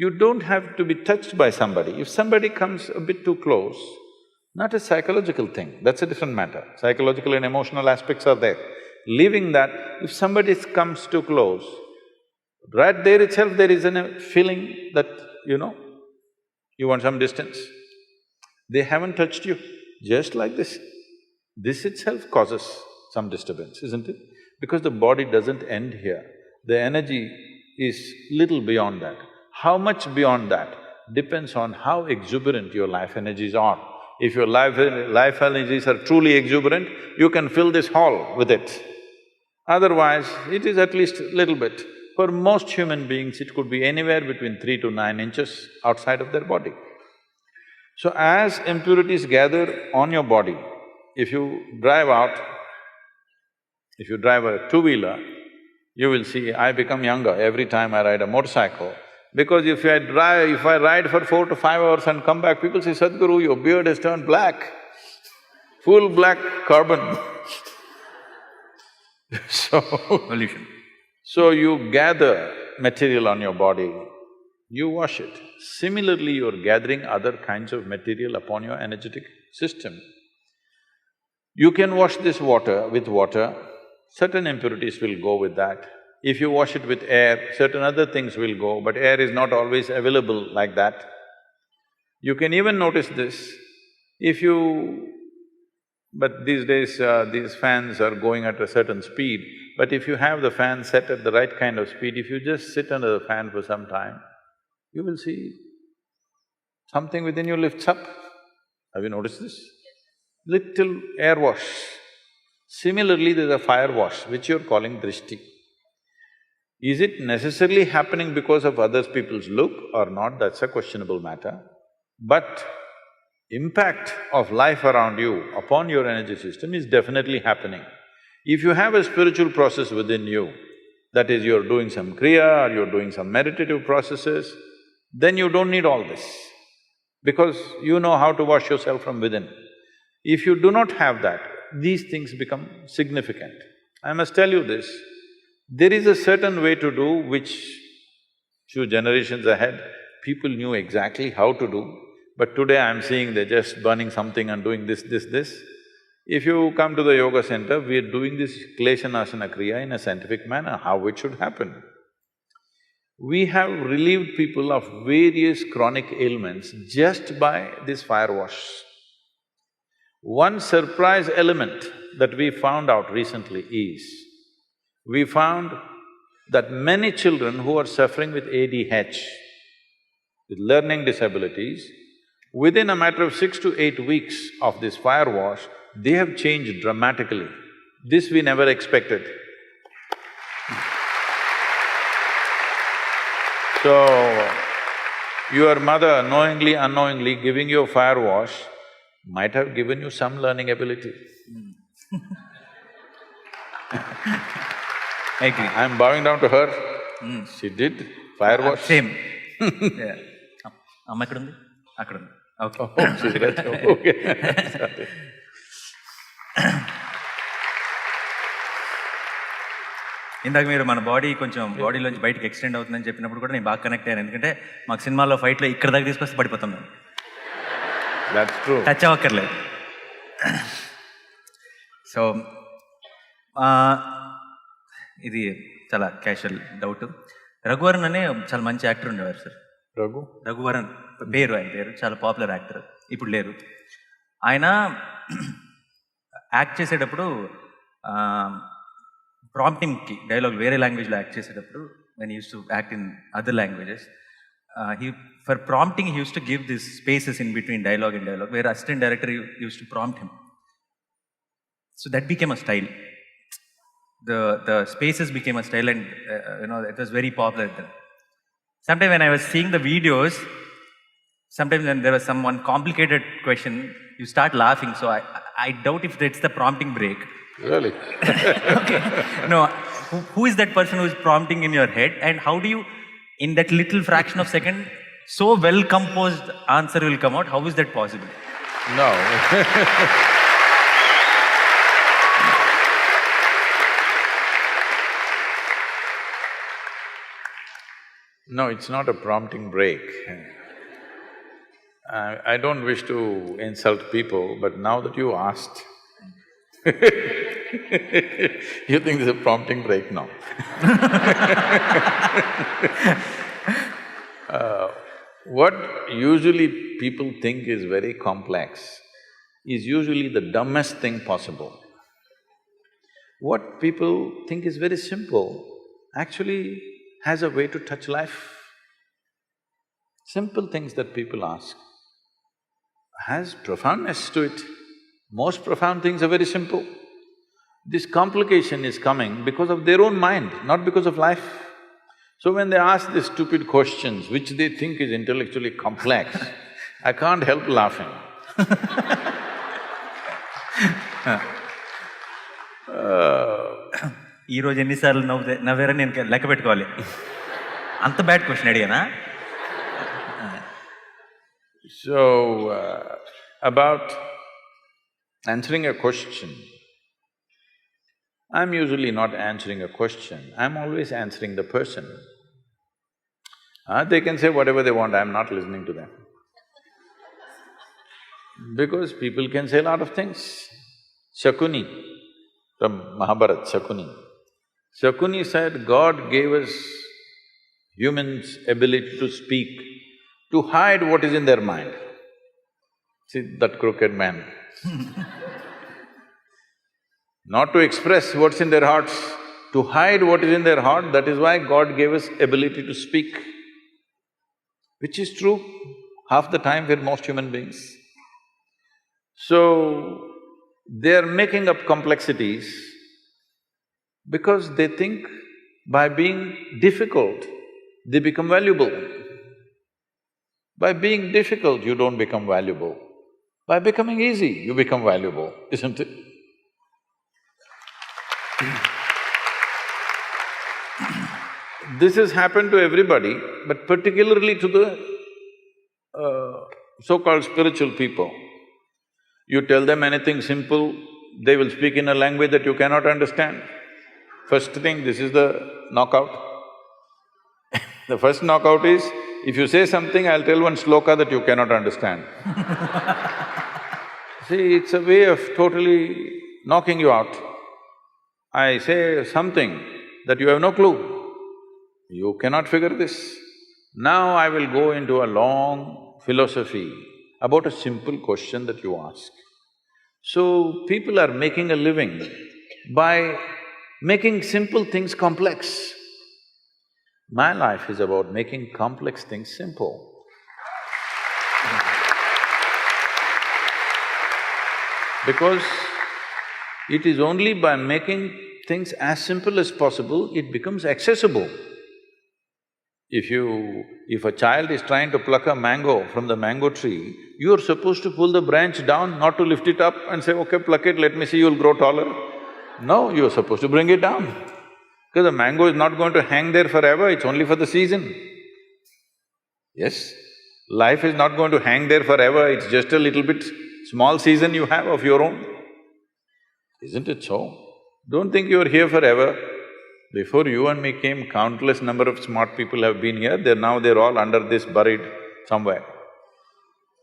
S2: You don't have to be touched by somebody. If somebody comes a bit too close, not a psychological thing, that's a different matter. Psychological and emotional aspects are there. Leaving that, if somebody comes too close, right there itself there is a feeling that, you want some distance. They haven't touched you, just like this. This itself causes some disturbance, isn't it? Because the body doesn't end here, the energy is little beyond that. How much beyond that depends on how exuberant your life energies are. If your life energies are truly exuberant, you can fill this hall with it. Otherwise, it is at least little bit. For most human beings, it could be anywhere between 3 to 9 inches outside of their body. So as impurities gather on your body, if you drive a two-wheeler, you will see I become younger every time I ride a motorcycle. Because if I ride for 4 to 5 hours and come back, people say, Sadhguru, your beard has turned black, full black carbon. So…
S3: Pollution.
S2: So you gather material on your body, you wash it. Similarly, you're gathering other kinds of material upon your energetic system. You can wash this water with water, certain impurities will go with that. If you wash it with air, certain other things will go, but air is not always available like that. You can even notice this, if you… but these days, these fans are going at a certain speed, but if you have the fan set at the right kind of speed, if you just sit under the fan for some time, you will see something within you lifts up. Have you noticed this? Little air wash. Similarly, there's a fire wash, which you're calling drishti. Is it necessarily happening because of other people's look or not, that's a questionable matter. But impact of life around you upon your energy system is definitely happening. If you have a spiritual process within you, that is, you're doing some kriya or you're doing some meditative processes, then you don't need all this, because you know how to wash yourself from within. If you do not have that, these things become significant. I must tell you this, there is a certain way to do which few generations ahead, people knew exactly how to do, but today I'm seeing they're just burning something and doing this. If you come to the yoga center, we're doing this Kleshanasana Kriya in a scientific manner, how it should happen. We have relieved people of various chronic ailments just by this fire wash. One surprise element that we found out recently is, we found that many children who are suffering with ADH, with learning disabilities, within a matter of 6 to 8 weeks of this fire wash, they have changed dramatically. This we never expected. So, your mother knowingly, unknowingly giving you a fire wash might have given you some learning ability.
S3: I agree.
S2: I'm bowing down to her. She did fire wash.
S3: Same. Yeah. Amma ekkundi? Akkundi. Okay.
S2: Oh, she's right. Okay. Sorry.
S3: ఇందాక మీరు మన body కొంచెం బాడీలోంచి బయటకు extend అవుతుందని చెప్పినప్పుడు కూడా నేను బాగా కనెక్ట్ అయ్యాను, ఎందుకంటే మాకు సినిమాలో ఫైట్లో ఇక్కడ దాకా తీసుకొస్తే పడిపోతాం మేము.
S2: That's true.
S3: టచ్ అవ్వక్కర్లేదు. సో ఇది చాలా క్యాషువల్ డౌట్. రఘువరన్ అనే చాలా మంచి యాక్టర్ ఉండేవారు సార్. రఘువరన్ పేరు, ఆయన పేరు చాలా పాపులర్ యాక్టర్, ఇప్పుడు లేరు. ఆయన యాక్ట్ చేసేటప్పుడు ప్రాంప్టింగ్కి డైలాగ్ వేరే లాంగ్వేజ్లో యాక్ట్ చేసేటప్పుడు, when he used to act in other languages, for prompting he used to give these spaces in between dialogue and dialogue, where assistant director used to prompt him. So that became a style. The spaces became a style, and it was very popular then. Sometimes when I was seeing the videos, sometimes when there was some one complicated question, you start laughing. So I doubt if that's the prompting break.
S2: Really?
S3: Okay. No, who is that person who is prompting in your head, and how do you, in that little fraction of second, so well composed answer will come out? How is that possible?
S2: No. No, it's not a prompting break. I don't wish to insult people, but now that you asked, you think there's a prompting break now? What usually people think is very complex is usually the dumbest thing possible. What people think is very simple actually has a way to touch life. Simple things that people ask has profoundness to it. Most profound things are very simple. This complication is coming because of their own mind, not because of life. So when they ask these stupid questions, which they think is intellectually complex, I can't help laughing.
S3: ఈరోజు ఎన్నిసార్లు నవ్వారని నేను లెక్క పెట్టుకోవాలి. అంత bad question అడిగానా?
S2: So, about answering a question, I'm usually not answering a question, I'm always answering the person. They can say whatever they want, I'm not listening to them. Because people can say a lot of things. Shakuni, from Mahabharata, Shakuni said, God gave us humans ability to speak, to hide what is in their mind. See that crooked man. Not to express what's in their hearts, to hide what is in their heart, that is why God gave us ability to speak. Which is true half the time for most human beings. So, they are making up complexities because they think by being difficult, they become valuable. By being difficult, you don't become valuable. By becoming easy, you become valuable, isn't it? This has happened to everybody, but particularly to the so-called spiritual people. You tell them anything simple, they will speak in a language that you cannot understand. First thing, this is the knockout. The first knockout is, if you say something, I'll tell one sloka that you cannot understand. See, it's a way of totally knocking you out. I say something that you have no clue, you cannot figure this. Now I will go into a long philosophy about a simple question that you ask. So, people are making a living by making simple things complex. My life is about making complex things simple. Because it is only by making things as simple as possible, it becomes accessible. If a child is trying to pluck a mango from the mango tree, you are supposed to pull the branch down, not to lift it up and say, okay, pluck it, let me see, you'll grow taller. No, you are supposed to bring it down. Because the mango is not going to hang there forever, it's only for the season. Yes, life is not going to hang there forever, it's just a little bit small season you have of your own. Isn't it so? Don't think you're here forever. Before you and me came, countless number of smart people have been here, they're all under this buried somewhere.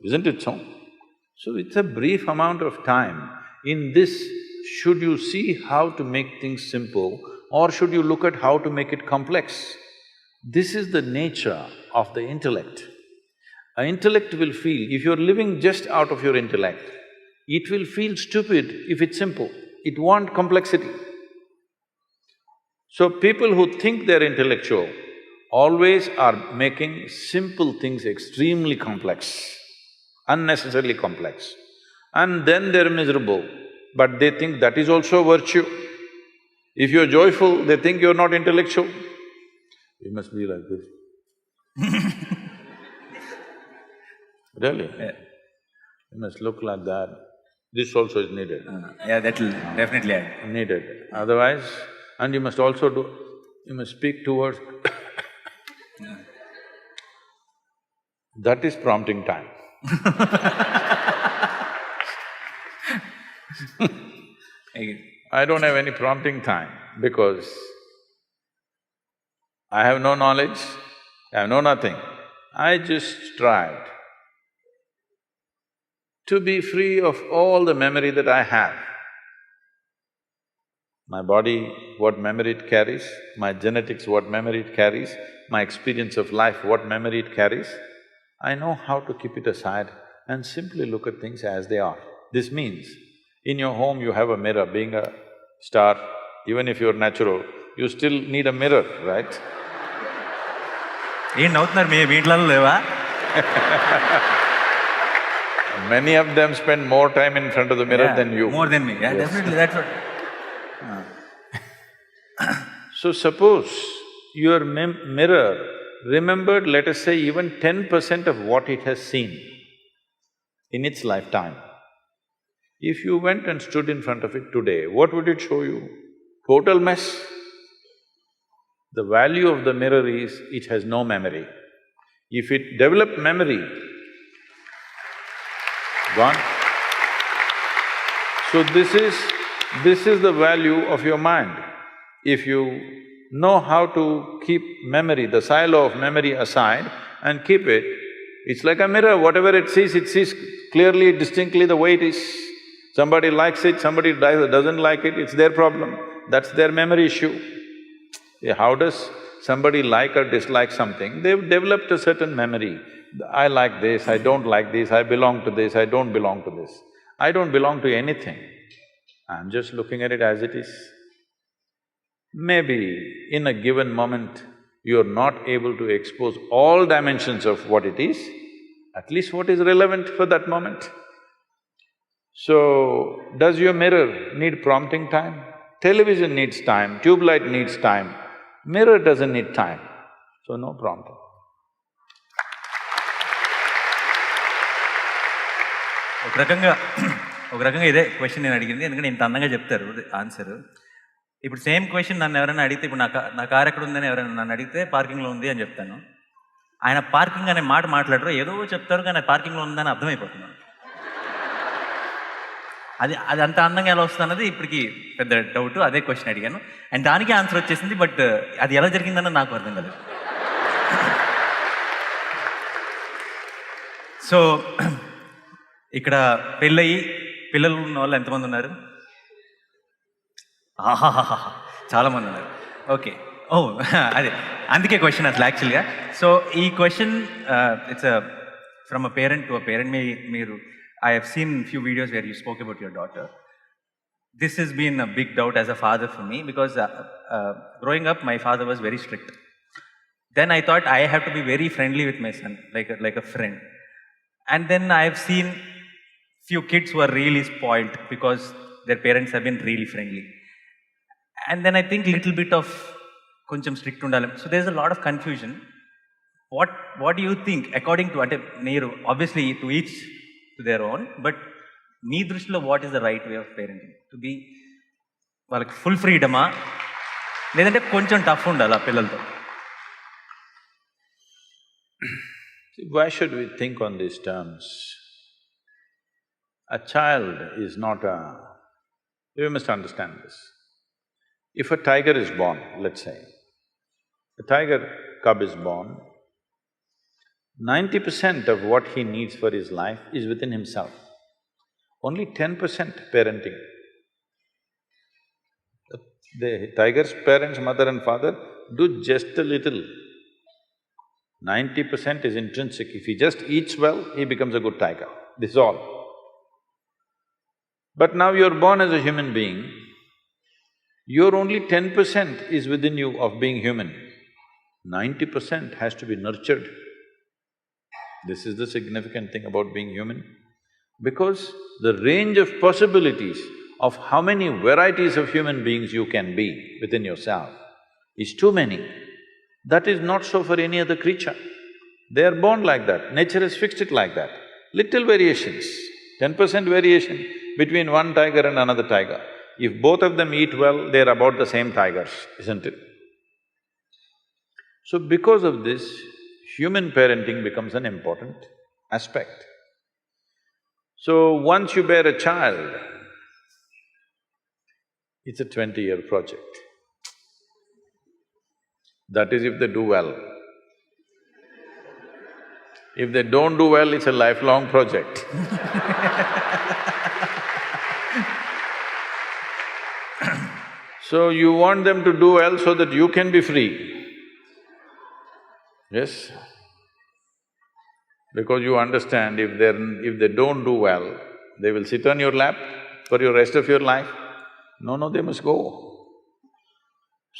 S2: Isn't it so? So it's a brief amount of time. In this, should you see how to make things simple or should you look at how to make it complex? This is the nature of the intellect. An intellect will feel, if you're living just out of your intellect, it will feel stupid if it's simple, it wants complexity. So people who think they're intellectual always are making simple things extremely complex, unnecessarily complex. And then they're miserable, but they think that is also virtue. If you're joyful, they think you're not intellectual. You must be like this. Really?
S3: Yeah.
S2: You must look like that. This also is needed.
S3: Yeah, that will definitely add.
S2: Needed. Otherwise, and you must also you must speak towards that is prompting time. I don't have any prompting time because I have no knowledge, I have no nothing. I just tried to be free of all the memory that I have. My body, what memory it carries, my genetics, what memory it carries, my experience of life, what memory it carries, I know how to keep it aside and simply look at things as they are. This means, in your home you have a mirror, being a star, even if you're natural, you still need a mirror, right?
S3: ఏం నవ్వుతున్నారు మీ ఇంట్లో లేవా?
S2: Many of them spend more time in front of the mirror than you.
S3: More than me, yeah,
S2: Yes.
S3: definitely, that's what…
S2: So suppose your mirror remembered, let us say, even 10% of what it has seen in its lifetime. If you went and stood in front of it today, what would it show you? Total mess. The value of the mirror is, it has no memory. If it developed memory, gone. So this is the value of your mind. If you know how to keep memory, the silo of memory aside and keep it, it's like a mirror, whatever it sees clearly, distinctly the way it is. Somebody likes it, somebody doesn't like it, it's their problem, that's their memory issue. Yeah, how does somebody like or dislike something? They've developed a certain memory. I like this, I don't like this, I belong to this, I don't belong to this. I don't belong to anything, I'm just looking at it as it is. Maybe in a given moment, you're not able to expose all dimensions of what it is, at least what is relevant for that moment. So, does your mirror need prompting time? Television needs time, tube light needs time, mirror doesn't need time, so no prompting.
S3: ఒక రకంగా ఇదే question నేను అడిగింది, ఎందుకంటే ఇంత అందంగా చెప్తారు answer. ఇప్పుడు సేమ్ క్వశ్చన్ నన్ను ఎవరైనా అడిగితే, ఇప్పుడు నా కార్ ఎక్కడ ఉందని ఎవరైనా నన్ను అడిగితే పార్కింగ్లో ఉంది అని చెప్తాను. ఆయన పార్కింగ్ అనే మాట మాట్లాడరు, ఏదో చెప్తారు కానీ పార్కింగ్లో ఉందని అర్థమైపోతున్నాను. అది అంత అందంగా ఎలా వస్తుంది అన్నది ఇప్పటికి పెద్ద డౌట్. అదే క్వశ్చన్ అడిగాను అండ్ దానికి ఆన్సర్ వచ్చేసింది, బట్ అది ఎలా జరిగిందన్నది నాకు అర్థం కాలేదు. సో ఇక్కడ పెళ్ళయి పిల్లలు ఉన్న వాళ్ళు ఎంతమంది ఉన్నారు? ఆహాహా, చాలామంది ఉన్నారు. ఓకే, అదే అందుకే క్వశ్చన్ అసలు యాక్చువల్గా. సో ఈ question it's from a parent to a parent. మీరు I have seen few videos where you spoke about your daughter. This has been a big doubt as a father for me, because growing up my father was very strict. Then I thought I have to be very friendly with my son, like a friend. And then I have seen few kids who are really spoiled because their parents have been really friendly. And then I think little bit of koncham strict undalem. So there's a lot of confusion. What do you think, according to ante neeru obviously to each to their own, but మీ దృష్టిలో what is the right way of parenting? To be వాళ్ళకి full ఫ్రీడమా, లేదంటే కొంచెం tough ఉండాలా పిల్లలతో?
S2: Why should we think on these terms? A child is not a… You must understand this. If a tiger is born, let's say, a tiger cub is born, 90% of what he needs for his life is within himself. Only 10% parenting. The tiger's parents, mother and father, do just a little. 90% is intrinsic. If he just eats well, he becomes a good tiger. This is all. But now you're born as a human being, your only 10% is within you of being human. 90% has to be nurtured. This is the significant thing about being human, because the range of possibilities of how many varieties of human beings you can be within yourself is too many. That is not so for any other creature. They are born like that, nature has fixed it like that. Little variations, 10% variation between one tiger and another tiger. If both of them eat well, they're about the same tigers, isn't it? So because of this, human parenting becomes an important aspect. So once you bear a child, it's a 20-year project. That is if they do well. If they don't do well, it's a lifelong project. So you want them to do well so that you can be free. Yes? Because you understand, if they don't do well, they will sit on your lap for your rest of your life. No, they must go.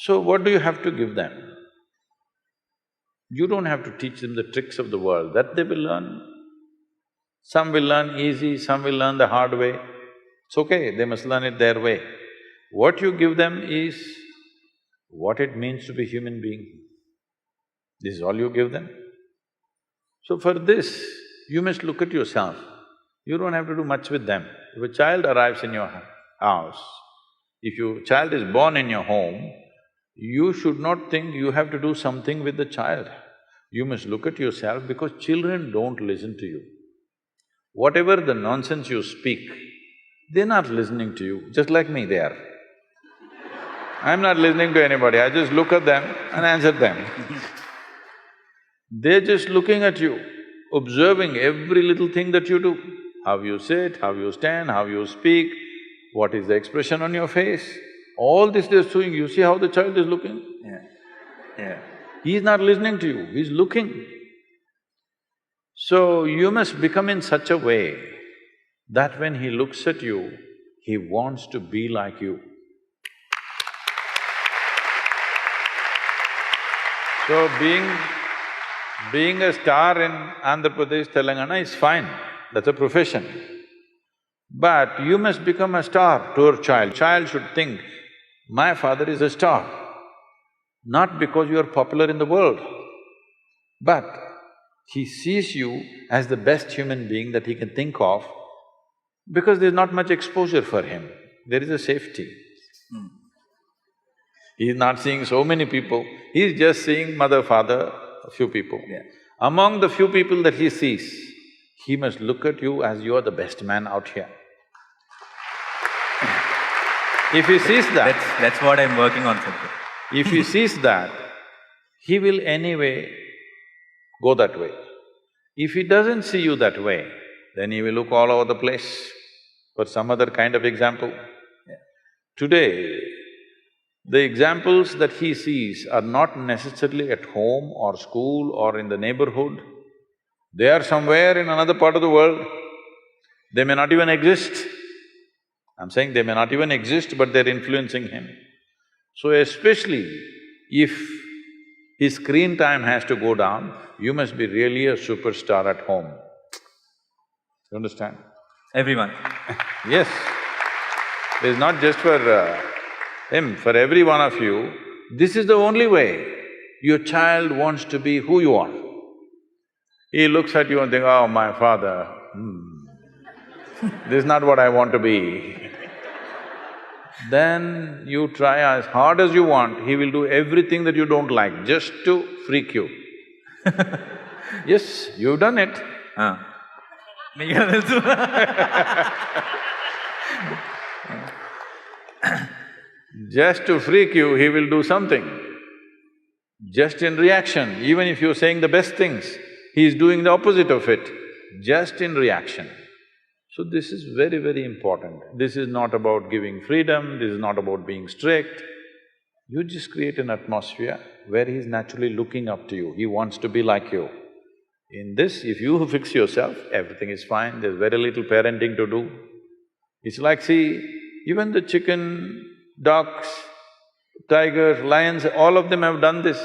S2: So what do you have to give them? You don't have to teach them the tricks of the world, that they will learn. Some will learn easy, some will learn the hard way. It's okay, they must learn it their way. What you give them is what it means to be human being. This is all you give them. So for this, you must look at yourself. You don't have to do much with them. If a child arrives in your house, if your child is born in your home, you should not think you have to do something with the child. You must look at yourself because children don't listen to you. Whatever the nonsense you speak, they're not listening to you, just like me they are. I'm not listening to anybody, I just look at them and answer them. They're just looking at you, observing every little thing that you do. How you sit, how you stand, how you speak, what is the expression on your face. All this they're doing, you see how the child is looking?
S3: Yeah.
S2: He's not listening to you, he's looking. So you must become in such a way that when he looks at you, he wants to be like you. So being a star in Andhra Pradesh, Telangana is fine, that's a profession. But you must become a star to your child. Child should think, my father is a star, not because you are popular in the world, but he sees you as the best human being that he can think of because there's not much exposure for him, there is a safety. He's not seeing so many people, he's just seeing mother, father, a few people.
S3: Yeah.
S2: Among the few people that he sees, he must look at you as you are the best man out here. If he sees that…
S3: That's what I'm working on, Sadhguru.
S2: If he sees that, he will anyway go that way. If he doesn't see you that way, then he will look all over the place for some other kind of example. Today, the examples that he sees are not necessarily at home or school or in the neighborhood. They are somewhere in another part of the world. They may not even exist. I'm saying they may not even exist, but they're influencing him. So especially if his screen time has to go down, you must be really a superstar at home. You understand?
S3: Everyone.
S2: Yes. It's not just for him, for every one of you, this is the only way your child wants to be who you are. He looks at you and thinks, oh, my father, this is not what I want to be. Then you try as hard as you want, he will do everything that you don't like just to freak you. Yes, you've done it. Just to freak you, he will do something. Just in reaction, even if you're saying the best things, he is doing the opposite of it, just in reaction. So this is very, very important. This is not about giving freedom, this is not about being strict. You just create an atmosphere where he's naturally looking up to you, he wants to be like you. In this, if you fix yourself, everything is fine, there's very little parenting to do. It's like, see, even the chicken, ducks, tigers, lions, all of them have done this.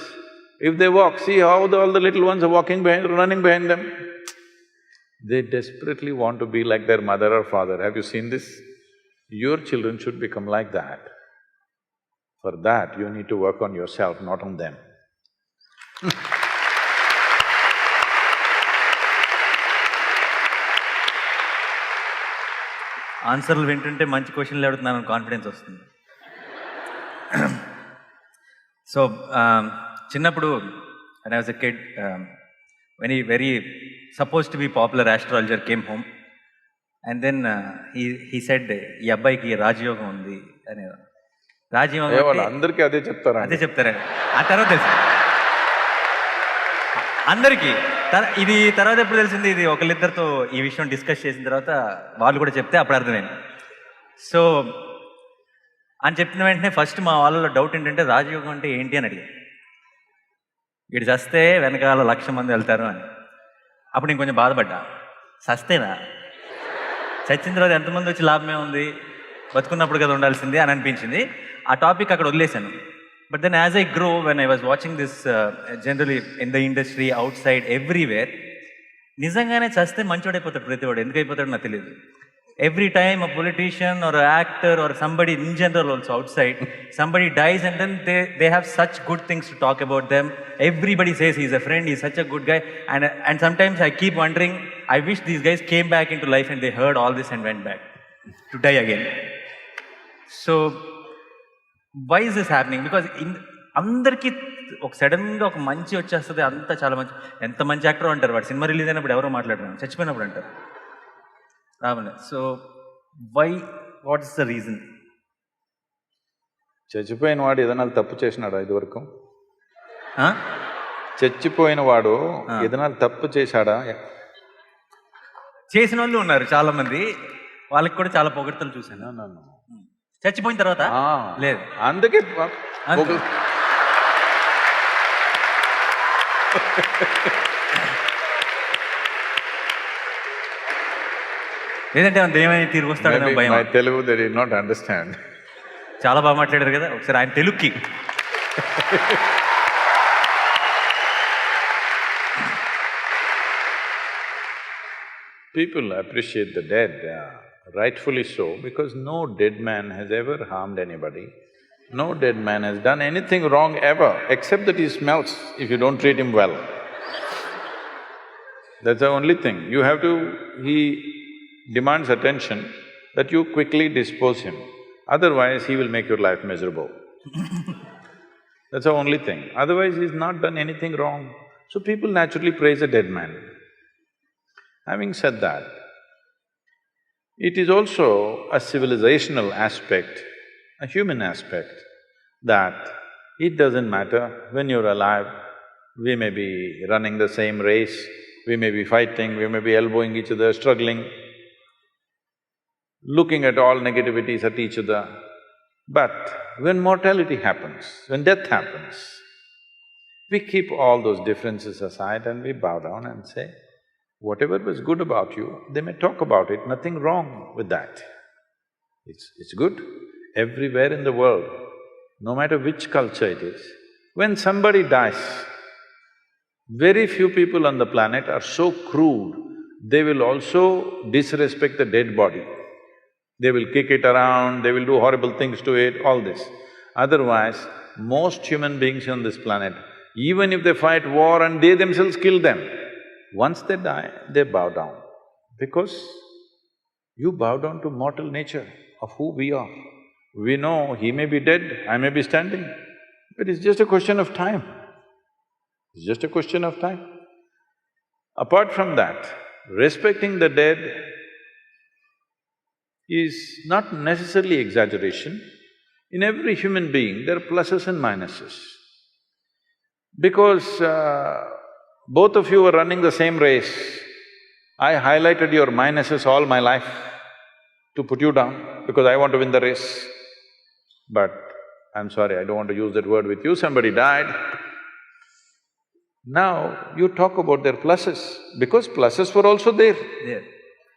S2: If they walk, see how all the little ones are walking behind, running behind them. They desperately want to be like their mother or father. Have you seen this? Your children should become like that. For that, you need to work on yourself, not on them.
S3: ఆన్సర్లు వింటుంటే మంచి క్వశ్చన్లు అడుగుతున్నాను confidence వస్తుంది. So చిన్నప్పుడు when I was a kid, when he very supposed to be popular astrologer came home and then he said, ఈ అబ్బాయికి రాజయోగం ఉంది అని. రాజయోగం
S2: అందరికీ అదే
S3: చెప్తారా? ఆ తర్వాత తెలుసు అందరికీ. ఇది తర్వాత ఎప్పుడు తెలిసింది, ఇది ఒకళ్ళిద్దరితో ఈ విషయం డిస్కస్ చేసిన తర్వాత వాళ్ళు కూడా చెప్తే అప్పుడు అర్థమైంది. సో అని చెప్పిన వెంటనే ఫస్ట్ మా వాళ్ళలో డౌట్ ఏంటంటే రాజయోగం అంటే ఏంటి అని అడిగారు. వీడు చస్తే వెనకాల 1,00,000 మంది వెళ్తారు అని. అప్పుడు నేను కొంచెం బాధపడ్డా, చస్తేనా, చచ్చిన తర్వాత ఎంతమంది వచ్చి లాభమే ఉంది, బతుకున్నప్పుడు కదా ఉండాల్సింది అని అనిపించింది. ఆ టాపిక్ అక్కడ వదిలేశాను. But then as I grow, when I was watching this generally in the industry, outside, everywhere, నిజంగానే చస్తే మంచోడైపోతాడు ప్రతివాడు. ఎందుకు అయిపోతాడో నాకు తెలియదు. Every time a politician or an actor or somebody in general also outside, somebody dies and then they have such good things to talk about them. Everybody says he's a friend, he's such a good guy. And sometimes I keep wondering, I wish these guys came back into life and they heard all this and went back to die again. So why is this happening? Because అందరికీ ఒక సడన్గా ఒక మంచి వచ్చేస్తుంది, అంతా చాలా మంచి. ఎంత మంచి యాక్టర్ అంటారు, వాడు సినిమా రిలీజ్ అయినప్పుడు ఎవరో మాట్లాడుతున్నాం, చచ్చిపోయినప్పుడు అంటారు Ravana. So why, what is the reason?
S2: చచ్చిపోయిన వాడు ఏదైనా తప్పు చేసినాడా ఇదివరకు? చచ్చిపోయిన వాడు ఏదైనా తప్పు చేశాడా?
S3: చేసిన వాళ్ళు ఉన్నారు చాలా మంది, వాళ్ళకి కూడా చాలా పొగడ్తలు చూశాను. చచ్చిపోయిన తర్వాత లేదు.
S2: అందుకే
S3: లేదంటే దేవని తిరిగి వస్తాడని భయం.
S2: Telugu they did not understand.
S3: చాలా బాగా మాట్లాడారు కదా, ఒకసారి ఆయన తెలుగుకి.
S2: People appreciate the dead, rightfully so, because no dead man has ever harmed anybody. No dead man has done anything wrong ever, except that he smells if you don't treat him well. That's the only thing. You have to… he demands attention, that you quickly dispose him. Otherwise, he will make your life miserable. That's the only thing. Otherwise, he's not done anything wrong. So people naturally praise a dead man. Having said that, it is also a civilizational aspect, a human aspect, that it doesn't matter when you're alive, we may be running the same race, we may be fighting, we may be elbowing each other, struggling, looking at all negativities at each other. But when mortality happens, when death happens, we keep all those differences aside and we bow down and say, whatever was good about you, they may talk about it, nothing wrong with that. It's good everywhere in the world, no matter which culture it is. When somebody dies, very few people on the planet are so crude, they will also disrespect the dead body. They will kick it around, they will do horrible things to it, all this. Otherwise, most human beings on this planet, even if they fight war and they themselves kill them, once they die, they bow down. Because you bow down to mortal nature of who we are. We know he may be dead, I may be standing, but it's just a question of time. It's just a question of time. Apart from that, respecting the dead is not necessarily exaggeration. In every human being, there are pluses and minuses. Because both of you were running the same race, I highlighted your minuses all my life to put you down because I want to win the race. But I'm sorry, I don't want to use that word with you, somebody died. Now you talk about their pluses, because pluses were also there.
S3: There,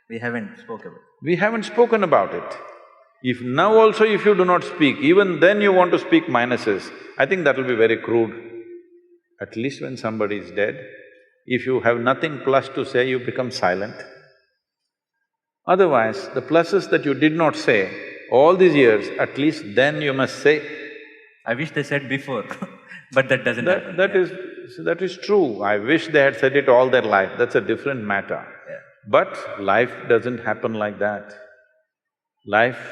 S3: we haven't spoken about it.
S2: We haven't spoken about it. If now also if you do not speak, even then you want to speak minuses, I think that will be very crude. At least when somebody is dead, if you have nothing plus to say, you become silent. Otherwise, the pluses that you did not say all these years, at least then you must say.
S3: I wish they said before, but that doesn't happen.
S2: That is true. I wish they had said it all their life, that's a different matter.
S3: Yeah.
S2: But life doesn't happen like that. Life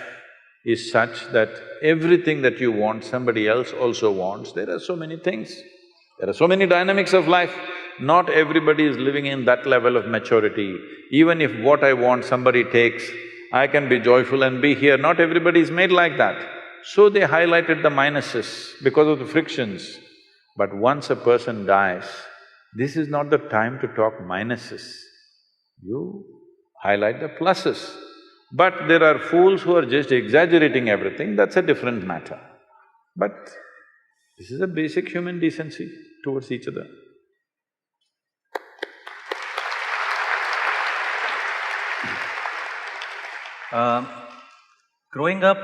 S2: is such that everything that you want, somebody else also wants. There are so many things. There are so many dynamics of life. Not everybody is living in that level of maturity. Even if what I want somebody takes, I can be joyful and be here. Not everybody is made like that. So they highlighted the minuses because of the frictions. But once a person dies, this is not the time to talk minuses. You highlight the pluses. But there are fools who are just exaggerating everything, that's a different matter. But this is a basic human decency towards each other.
S3: Growing up,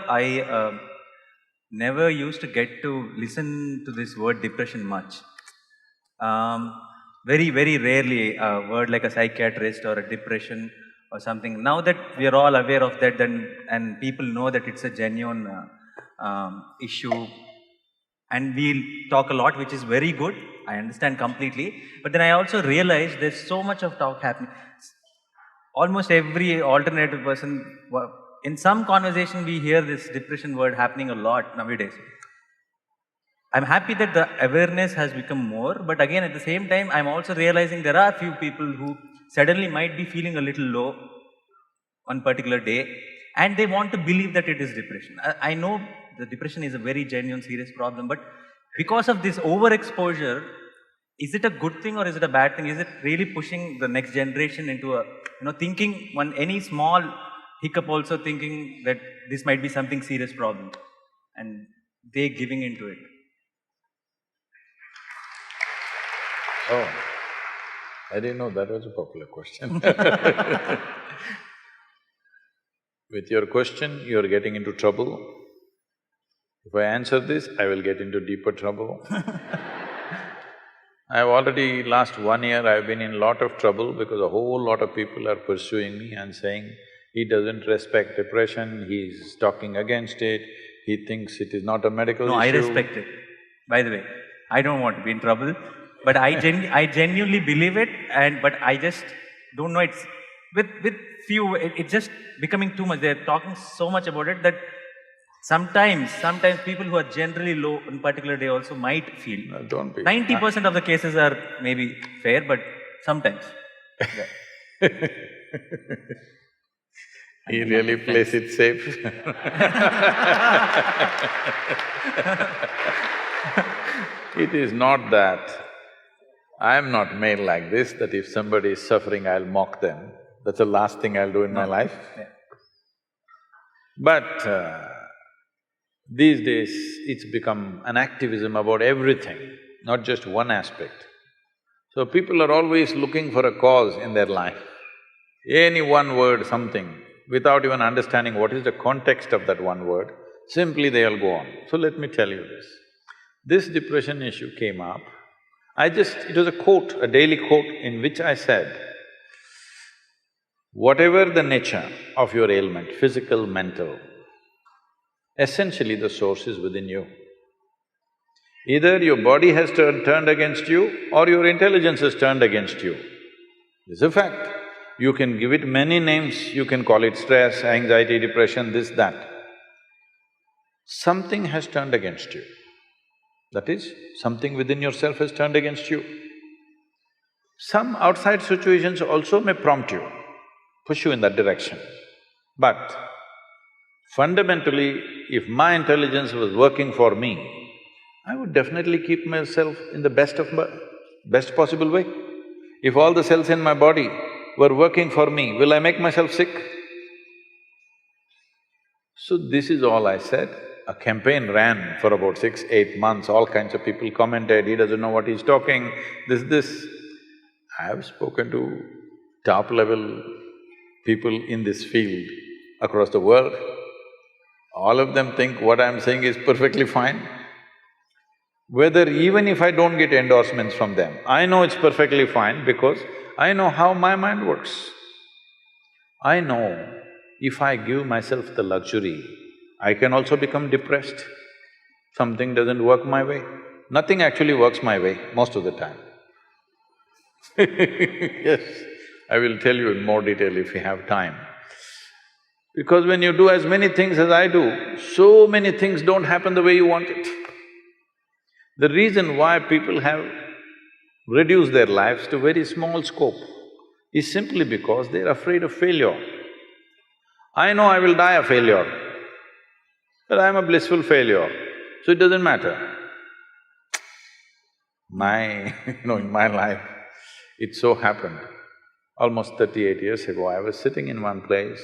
S3: never used to get to listen to this word depression much. Very, very rarely a word like a psychiatrist or a depression or something. Now that we are all aware of that, then and people know that it's a genuine issue, and we'll talk a lot, which is very good. I understand completely. But then I also realize there's so much of talk happening. Almost every alternative person, in some conversation, we hear this depression word happening a lot nowadays. I'm happy that the awareness has become more, but again, at the same time, I'm also realizing there are few people who suddenly might be feeling a little low one particular day, and they want to believe that it is depression. I know the depression is a very genuine, serious problem, but because of this overexposure, is it a good thing or is it a bad thing? Is it really pushing the next generation into a, thinking any small hiccup also thinking that this might be something serious problem, and they giving into it?
S2: Oh, I didn't know that was a popular question. With your question, you're getting into trouble. If I answer this, I will get into deeper trouble. I've already, last 1 year, I've been in lot of trouble because a whole lot of people are pursuing me and saying, he doesn't respect depression, he's talking against it, he thinks it is not a medical issue.
S3: No, I respect it. By the way, I don't want to be in trouble, but I genuinely believe it, but I just don't know, it's… with few, it's just becoming too much. They're talking so much about it that sometimes people who are generally low in particular day also might feel.
S2: No, don't be.
S3: 90% of the cases are maybe fair, but sometimes. Yeah.
S2: He really plays it safe. It is not that. I am not made like this, that if somebody is suffering, I'll mock them. That's the last thing I'll do in my life.
S3: Yeah.
S2: But these days, it's become an activism about everything, not just one aspect. So people are always looking for a cause in their life. Any one word, something, without even understanding what is the context of that one word, simply they'll go on. So let me tell you this. This depression issue came up. It was a quote, a daily quote in which I said, whatever the nature of your ailment, physical, mental, essentially the source is within you. Either your body has turned against you or your intelligence has turned against you. It's a fact. You can give it many names, you can call it stress, anxiety, depression, this, that. Something has turned against you. That is, something within yourself has turned against you. Some outside situations also may prompt you, push you in that direction. But fundamentally, if my intelligence was working for me, I would definitely keep myself in the best possible way. If all the cells in my body were working for me, will I make myself sick? So this is all I said. A campaign ran for about 6-8 months, all kinds of people commented, he doesn't know what he's talking, this. I have spoken to top-level people in this field across the world. All of them think what I'm saying is perfectly fine. Whether even if I don't get endorsements from them, I know it's perfectly fine because I know how my mind works. I know if I give myself the luxury, I can also become depressed. Something doesn't work my way. Nothing actually works my way most of the time. Yes, I will tell you in more detail if we have time. Because when you do as many things as I do, so many things don't happen the way you want it. The reason why people have reduced their lives to very small scope is simply because they're afraid of failure. I know I will die a failure, but I'm a blissful failure, so it doesn't matter. In my life, it so happened, almost 38 years ago, I was sitting in one place,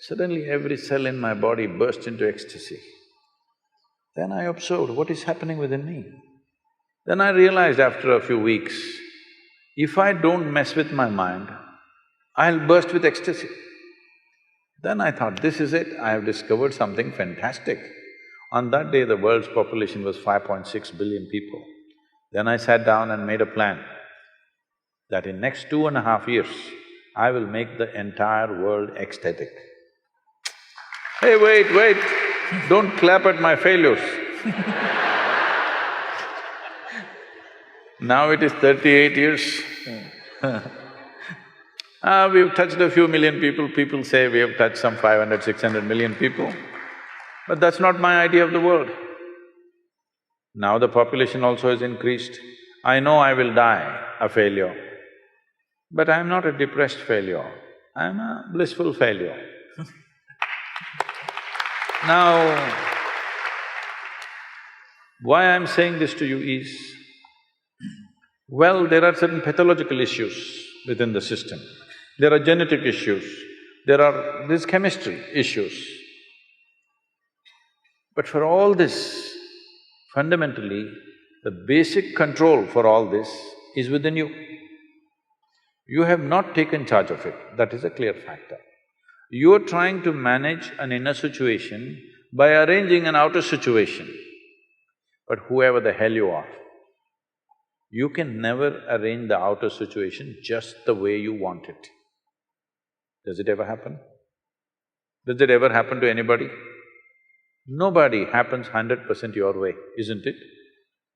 S2: suddenly every cell in my body burst into ecstasy. Then I observed what is happening within me. Then I realized after a few weeks, if I don't mess with my mind, I'll burst with ecstasy. Then I thought, this is it, I have discovered something fantastic. On that day, the world's population was 5.6 billion people. Then I sat down and made a plan that in next 2.5 years, I will make the entire world ecstatic. Hey, wait, don't clap at my failures. Now it is 38 years. We've touched a few million people, people say we have touched some 500, 600 million people. But that's not my idea of the world. Now the population also has increased. I know I will die a failure, but I'm not a depressed failure, I'm a blissful failure. Now, why I'm saying this to you is, well, there are certain pathological issues within the system. There are genetic issues, there's chemistry issues. But for all this, fundamentally, the basic control for all this is within you. You have not taken charge of it, that is a clear factor. You're trying to manage an inner situation by arranging an outer situation. But whoever the hell you are, you can never arrange the outer situation just the way you want it. Does it ever happen? Does it ever happen to anybody? Nobody happens 100% your way, isn't it?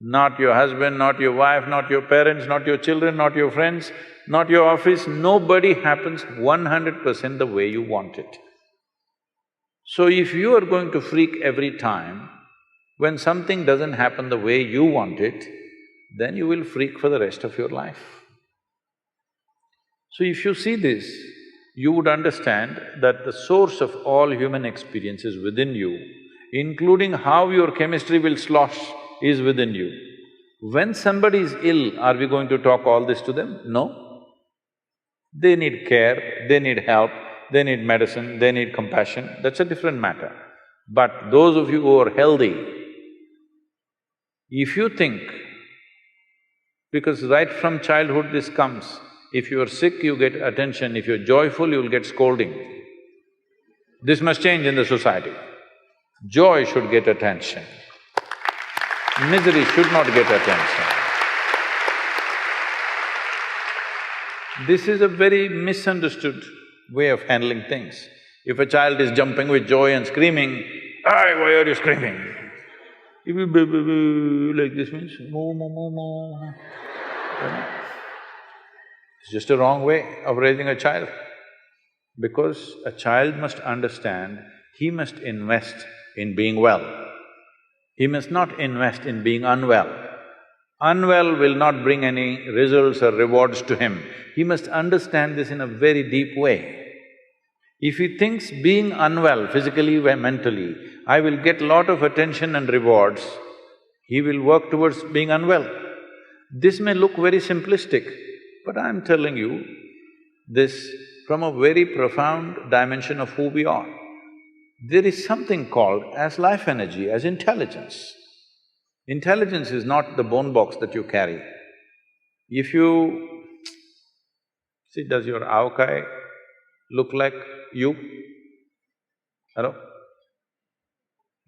S2: Not your husband, not your wife, not your parents, not your children, not your friends, not your office, nobody happens 100% the way you want it. So if you are going to freak every time when something doesn't happen the way you want it, then you will freak for the rest of your life. So if you see this, you would understand that the source of all human experience is within you, including how your chemistry will slosh is within you. When somebody is ill, are we going to talk all this to them? No. They need care, they need help, they need medicine, they need compassion, that's a different matter. But those of you who are healthy, if you think, because right from childhood this comes, if you are sick, you get attention, if you're joyful, you'll get scolding. This must change in the society. Joy should get attention. Misery should not get attention. This is a very misunderstood way of handling things. If a child is jumping with joy and screaming, "Hey, why are you screaming?" If you like this means, moo, moo, moo, moo. It's just a wrong way of raising a child. Because a child must understand he must invest in being well. He must not invest in being unwell. Unwell will not bring any results or rewards to him. He must understand this in a very deep way. If he thinks being unwell, physically or mentally, I will get lot of attention and rewards, he will work towards being unwell. This may look very simplistic, but I'm telling you this from a very profound dimension of who we are. There is something called as life energy, as intelligence. Intelligence is not the bone box that you carry. If you… see, does your avkai look like you? Hello?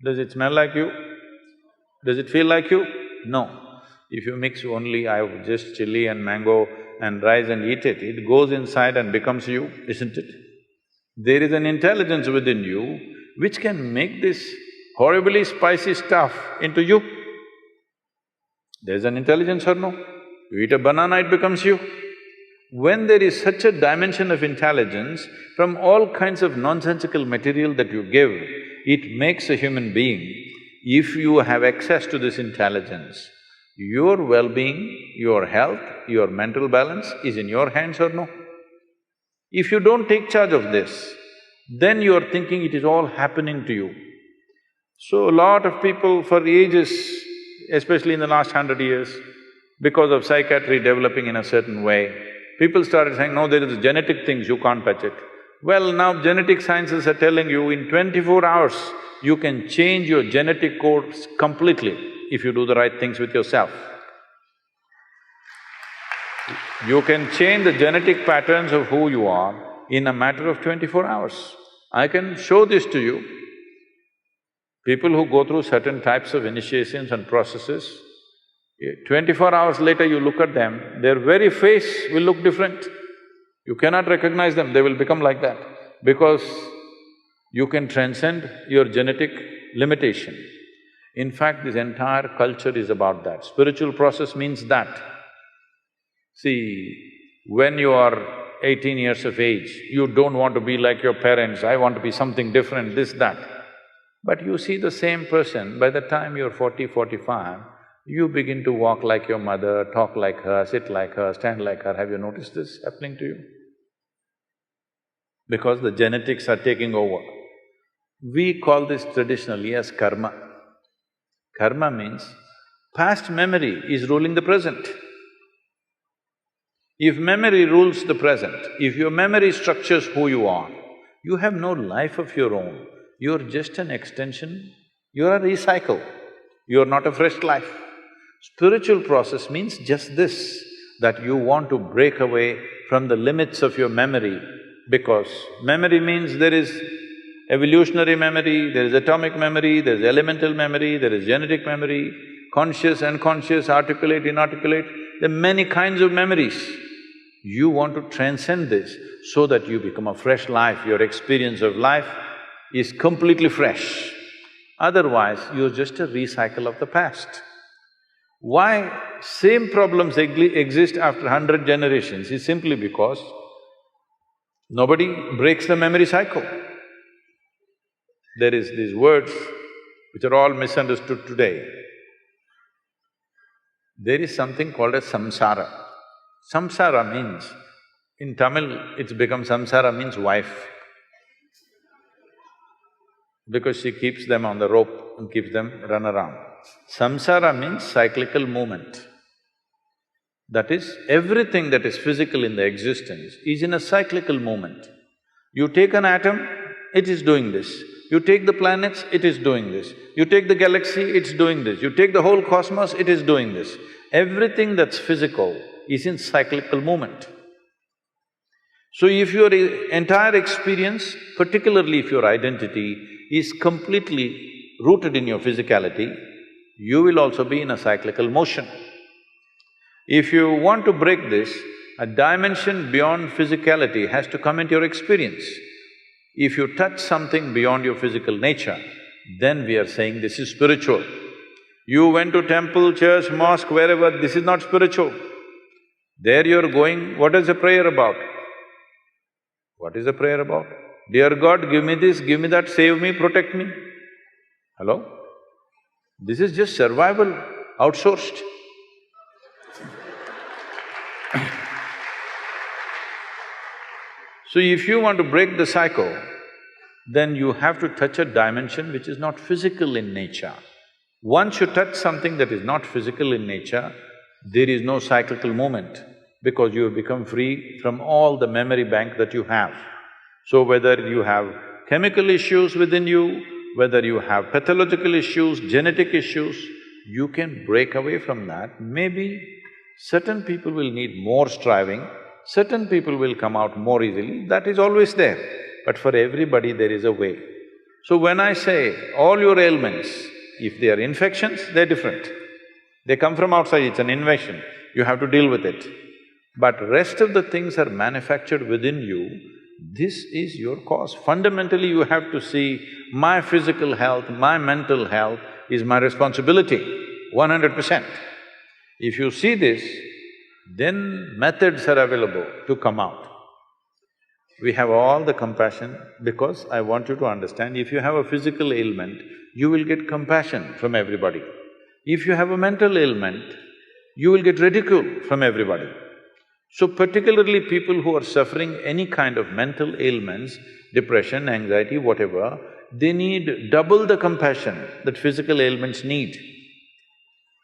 S2: Does it smell like you? Does it feel like you? No. If you mix only just chili and mango and rice and eat it, it goes inside and becomes you, isn't it? There is an intelligence within you which can make this horribly spicy stuff into you. There's an intelligence or no? You eat a banana, it becomes you. When there is such a dimension of intelligence, from all kinds of nonsensical material that you give, it makes a human being. If you have access to this intelligence, your well-being, your health, your mental balance is in your hands or no? If you don't take charge of this, then you are thinking it is all happening to you. So a lot of people for ages, especially in the last 100 years, because of psychiatry developing in a certain way, people started saying, no, there is genetic things, you can't touch it. Well, now genetic sciences are telling you in 24 hours, you can change your genetic code completely if you do the right things with yourself. You can change the genetic patterns of who you are in a matter of 24 hours. I can show this to you. People who go through certain types of initiations and processes, 24 hours later you look at them, their very face will look different. You cannot recognize them, they will become like that. Because you can transcend your genetic limitation. In fact, this entire culture is about that. Spiritual process means that. See, when you are 18 years of age, you don't want to be like your parents, I want to be something different, this, that. But you see the same person, by the time you're 40, 45, you begin to walk like your mother, talk like her, sit like her, stand like her. Have you noticed this happening to you? Because the genetics are taking over. We call this traditionally as karma. Karma means past memory is ruling the present. If memory rules the present, if your memory structures who you are, you have no life of your own. You're just an extension, you're a recycle, you're not a fresh life. Spiritual process means just this, that you want to break away from the limits of your memory, because memory means there is evolutionary memory, there is atomic memory, there is elemental memory, there is genetic memory, conscious, unconscious, articulate, inarticulate, there are many kinds of memories. You want to transcend this so that you become a fresh life, your experience of life is completely fresh. Otherwise, you're just a recycle of the past. Why same problems exist after 100 generations is simply because nobody breaks the memory cycle. There is these words which are all misunderstood today. There is something called as samsara. Samsara means, in Tamil it's become samsara means wife, because she keeps them on the rope and keeps them run around. Samsara means cyclical movement. That is, everything that is physical in the existence is in a cyclical movement. You take an atom, it is doing this. You take the planets, it is doing this. You take the galaxy, it's doing this. You take the whole cosmos, it is doing this. Everything that's physical is in cyclical movement. So if your entire experience, particularly if your identity is completely rooted in your physicality, you will also be in a cyclical motion. If you want to break this, a dimension beyond physicality has to come into your experience. If you touch something beyond your physical nature, then we are saying this is spiritual. You went to temple, church, mosque, wherever, this is not spiritual. There you're going, what is the prayer about? What is the prayer about? Dear God, give me this, give me that, save me, protect me. Hello? This is just survival, outsourced. So if you want to break the cycle, then you have to touch a dimension which is not physical in nature. Once you touch something that is not physical in nature, there is no cyclical movement, because you have become free from all the memory bank that you have. So whether you have chemical issues within you, whether you have pathological issues, genetic issues, you can break away from that. Maybe certain people will need more striving, certain people will come out more easily, that is always there. But for everybody there is a way. So when I say all your ailments, if they are infections, they're different. They come from outside, it's an invasion, you have to deal with it. But rest of the things are manufactured within you, this is your cause. Fundamentally, you have to see, my physical health, my mental health is my responsibility, 100%. If you see this, then methods are available to come out. We have all the compassion, because I want you to understand, if you have a physical ailment, you will get compassion from everybody. If you have a mental ailment, you will get ridicule from everybody. So particularly people who are suffering any kind of mental ailments, depression, anxiety, whatever, they need double the compassion that physical ailments need.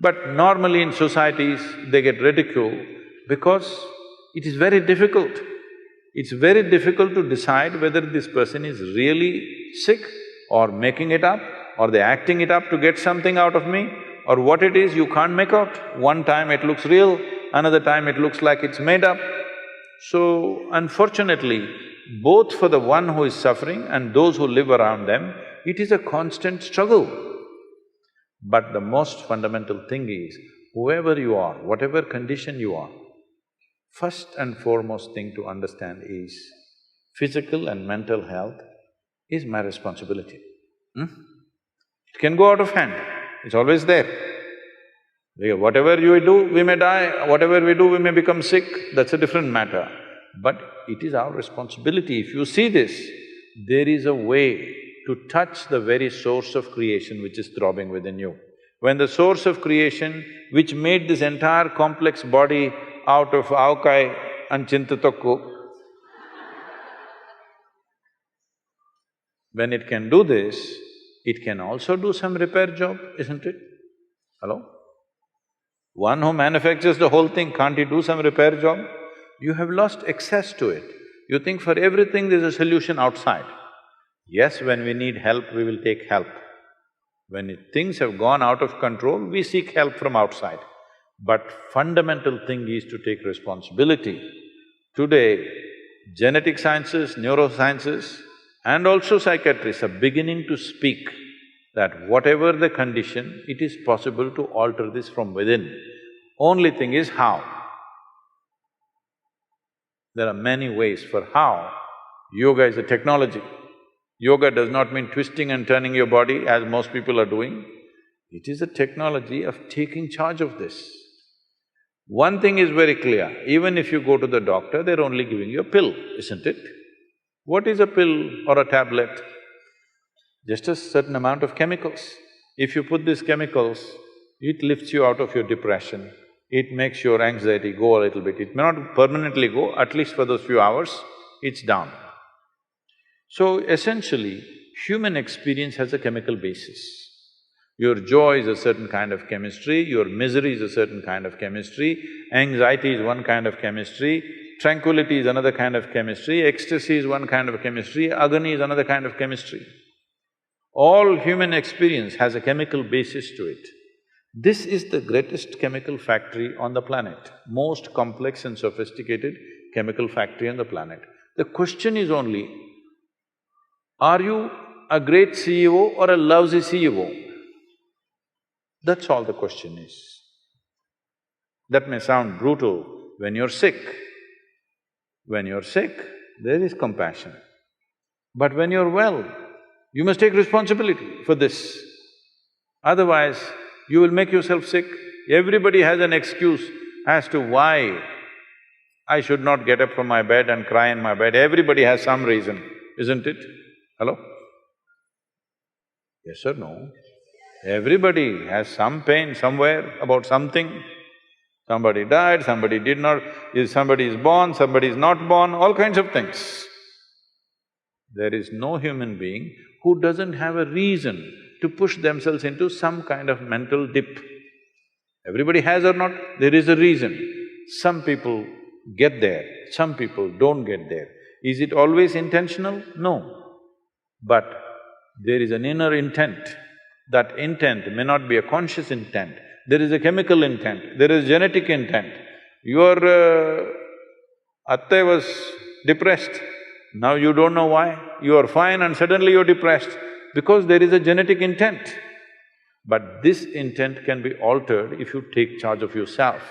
S2: But normally in societies, they get ridicule because it is very difficult. It's very difficult to decide whether this person is really sick or making it up, or they're acting it up to get something out of me, or what it is you can't make out. One time it looks real, another time it looks like it's made up. So, unfortunately, both for the one who is suffering and those who live around them, It is a constant struggle. But the most fundamental thing is, whoever you are, whatever condition you are, first and foremost thing to understand is, physical and mental health is my responsibility. It can go out of hand, it's always there. Whatever you do, we may die, whatever we do, we may become sick, that's a different matter. But it is our responsibility. If you see this, there is a way to touch the very source of creation which is throbbing within you. When the source of creation, which made this entire complex body out of avkai and chintatokku, when it can do this, it can also do some repair job, isn't it? Hello? One who manufactures the whole thing, can't he do some repair job? You have lost access to it. You think for everything there's a solution outside. Yes, when we need help, we will take help. When things have gone out of control, we seek help from outside. But fundamental thing is to take responsibility. Today, genetic sciences, neurosciences and also psychiatrists are beginning to speak that whatever the condition, it is possible to alter this from within. Only thing is how. There are many ways for how. Yoga is a technology. Yoga does not mean twisting and turning your body as most people are doing. It is a technology of taking charge of this. One thing is very clear, even if you go to the doctor, they're only giving you a pill, isn't it? What is a pill or a tablet? Just a certain amount of chemicals. If you put these chemicals, it lifts you out of your depression, it makes your anxiety go a little bit. It may not permanently go, at least for those few hours, it's down. So essentially, human experience has a chemical basis. Your joy is a certain kind of chemistry, your misery is a certain kind of chemistry, anxiety is one kind of chemistry, tranquility is another kind of chemistry, ecstasy is one kind of chemistry, agony is another kind of chemistry. All human experience has a chemical basis to it. This is the greatest chemical factory on the planet, most complex and sophisticated chemical factory on the planet. The question is only, are you a great CEO or a lousy CEO? That's all the question is. That may sound brutal when you're sick. When you're sick, there is compassion. But when you're well, you must take responsibility for this. Otherwise, you will make yourself sick. Everybody has an excuse as to why I should not get up from my bed and cry in my bed. Everybody has some reason, isn't it? Hello? Yes or no? Everybody has some pain somewhere about something. Somebody died, somebody did not… somebody is born, somebody is not born, all kinds of things. There is no human being who doesn't have a reason to push themselves into some kind of mental dip. Everybody has or not, there is a reason. Some people get there, some people don't get there. Is it always intentional? No. But there is an inner intent. That intent may not be a conscious intent. There is a chemical intent, there is genetic intent. Your atte was depressed, now you don't know why. You are fine and suddenly you're depressed because there is a genetic intent. But this intent can be altered if you take charge of yourself.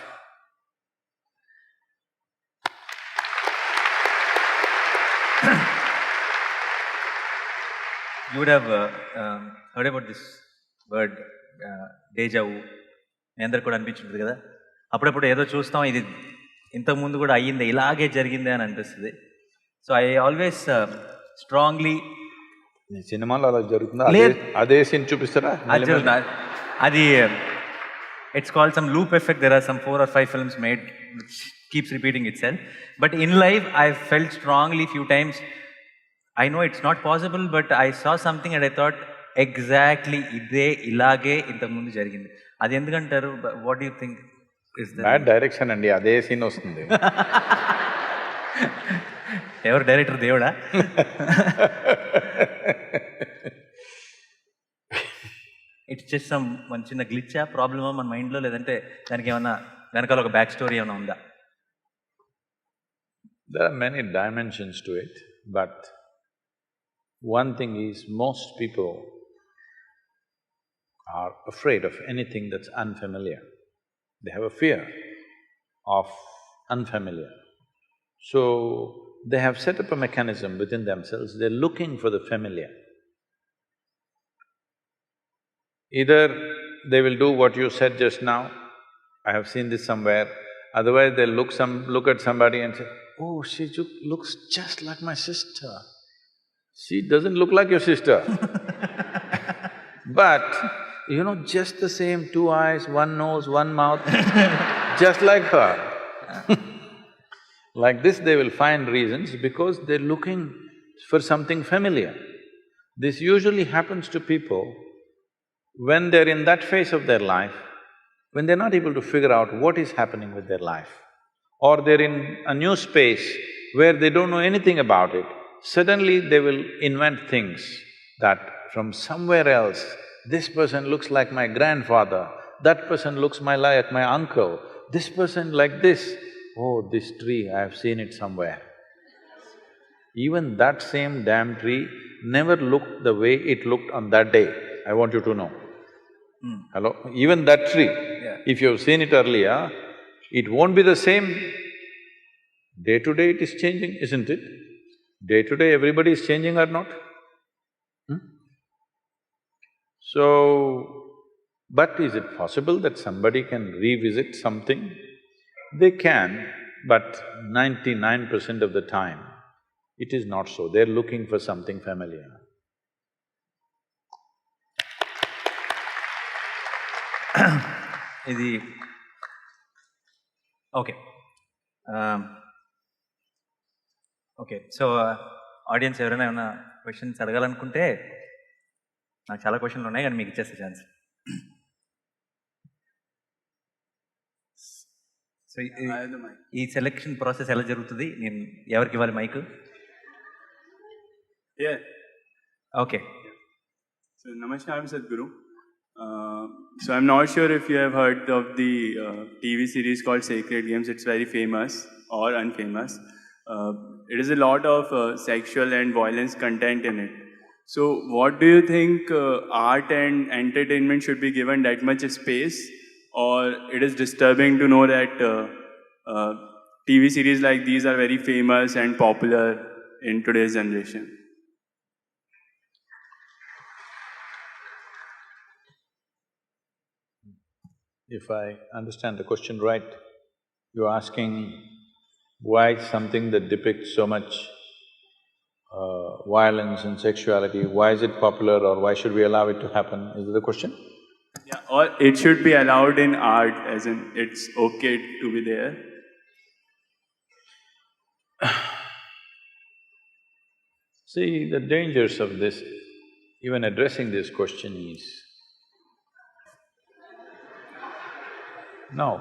S3: You would have heard about this word, deja vu. మీ అందరికి కూడా అనిపించుంటుంది కదా, అప్పుడప్పుడు ఏదో చూస్తాం, ఇది ఇంతకుముందు కూడా అయ్యిందే, ఇలాగే జరిగిందే అని అనిపిస్తుంది. సో ఐ ఆల్వేస్ స్ట్రాంగ్లీ…
S2: సినిమాలో అలా జరుగుతుందా? అదే సీన్ చూపిస్తారా?
S3: అది it's called some loop effect. There are some 4 or 5 films made which keeps repeating itself. But in life I felt strongly few times, I know it's not possible, but I saw something and I thought, exactly ఇదే ఇలాగే ఇంతకుముందు జరిగింది. అది ఎందుకంటారు? What you think is that?
S2: Bad direction అండి, అదే scene వస్తుంది.
S3: ఎవరు డైరెక్టర్? దేవుడా? ఇట్స్ జస్ట్ సమ్ మన చిన్న గ్లిచ్చా, ప్రాబ్లమా మన మైండ్లో, లేదంటే దానికి ఏమన్నా వెనకాల ఒక బ్యాక్ స్టోరీ ఏమైనా ఉందా?
S2: There are many dimensions to it, but One thing is, most people are afraid of anything that's unfamiliar. They have a fear of unfamiliar. So, they have set up a mechanism within themselves, they're looking for the familiar. Either they will do what you said just now, I have seen this somewhere, otherwise they'll look at somebody and say, oh, she looks just like my sister. She doesn't look like your sister. But, you know, just the same, two eyes, one nose, one mouth, just like her. Like this they will find reasons because they're looking for something familiar. This usually happens to people when they're in that phase of their life, when they're not able to figure out what is happening with their life, or they're in a new space where they don't know anything about it, suddenly they will invent things that from somewhere else, this person looks like my grandfather, that person looks like my uncle, this person like this. Oh, this tree, I have seen it somewhere. Even that same damn tree never looked the way it looked on that day, I want you to know. Hello? Even that tree, if you have seen it earlier, it won't be the same. Day to day it is changing, isn't it? Day to day everybody is changing or not? So, but is it possible that somebody can revisit something? They can, but 99% of the time, it is not so. They're looking for something familiar.
S3: ఇది okay okay so audience ఎవరైనా ఏమైనా questions అడగాలనుకుంటే నాకు చాలా క్వశ్చన్లు ఉన్నాయి కానీ మీకు ఇచ్చేస్తే ఛాన్స్. సో ఈ సెలెక్షన్ ప్రాసెస్ ఎలా జరుగుతుంది? నేను ఎవరికి ఇవ్వాలి mic? Okay.
S4: So namaskar, I'm Sadhguru. So I'm not sure if you have heard of the TV series called Sacred Games. It's very famous or unfamous. It is a lot of sexual and violence content in it. So what do you think art and entertainment should be given that much space, or it is disturbing to know that TV series like these are very famous and popular in today's generation?
S2: If I understand the question right, you're asking why something that depicts so much violence and sexuality, why is it popular or why should we allow it to happen? Is that the question?
S4: Yeah, or it should be allowed in art, as in it's okay to be there.
S2: See, the dangers of this, even addressing this question is, now,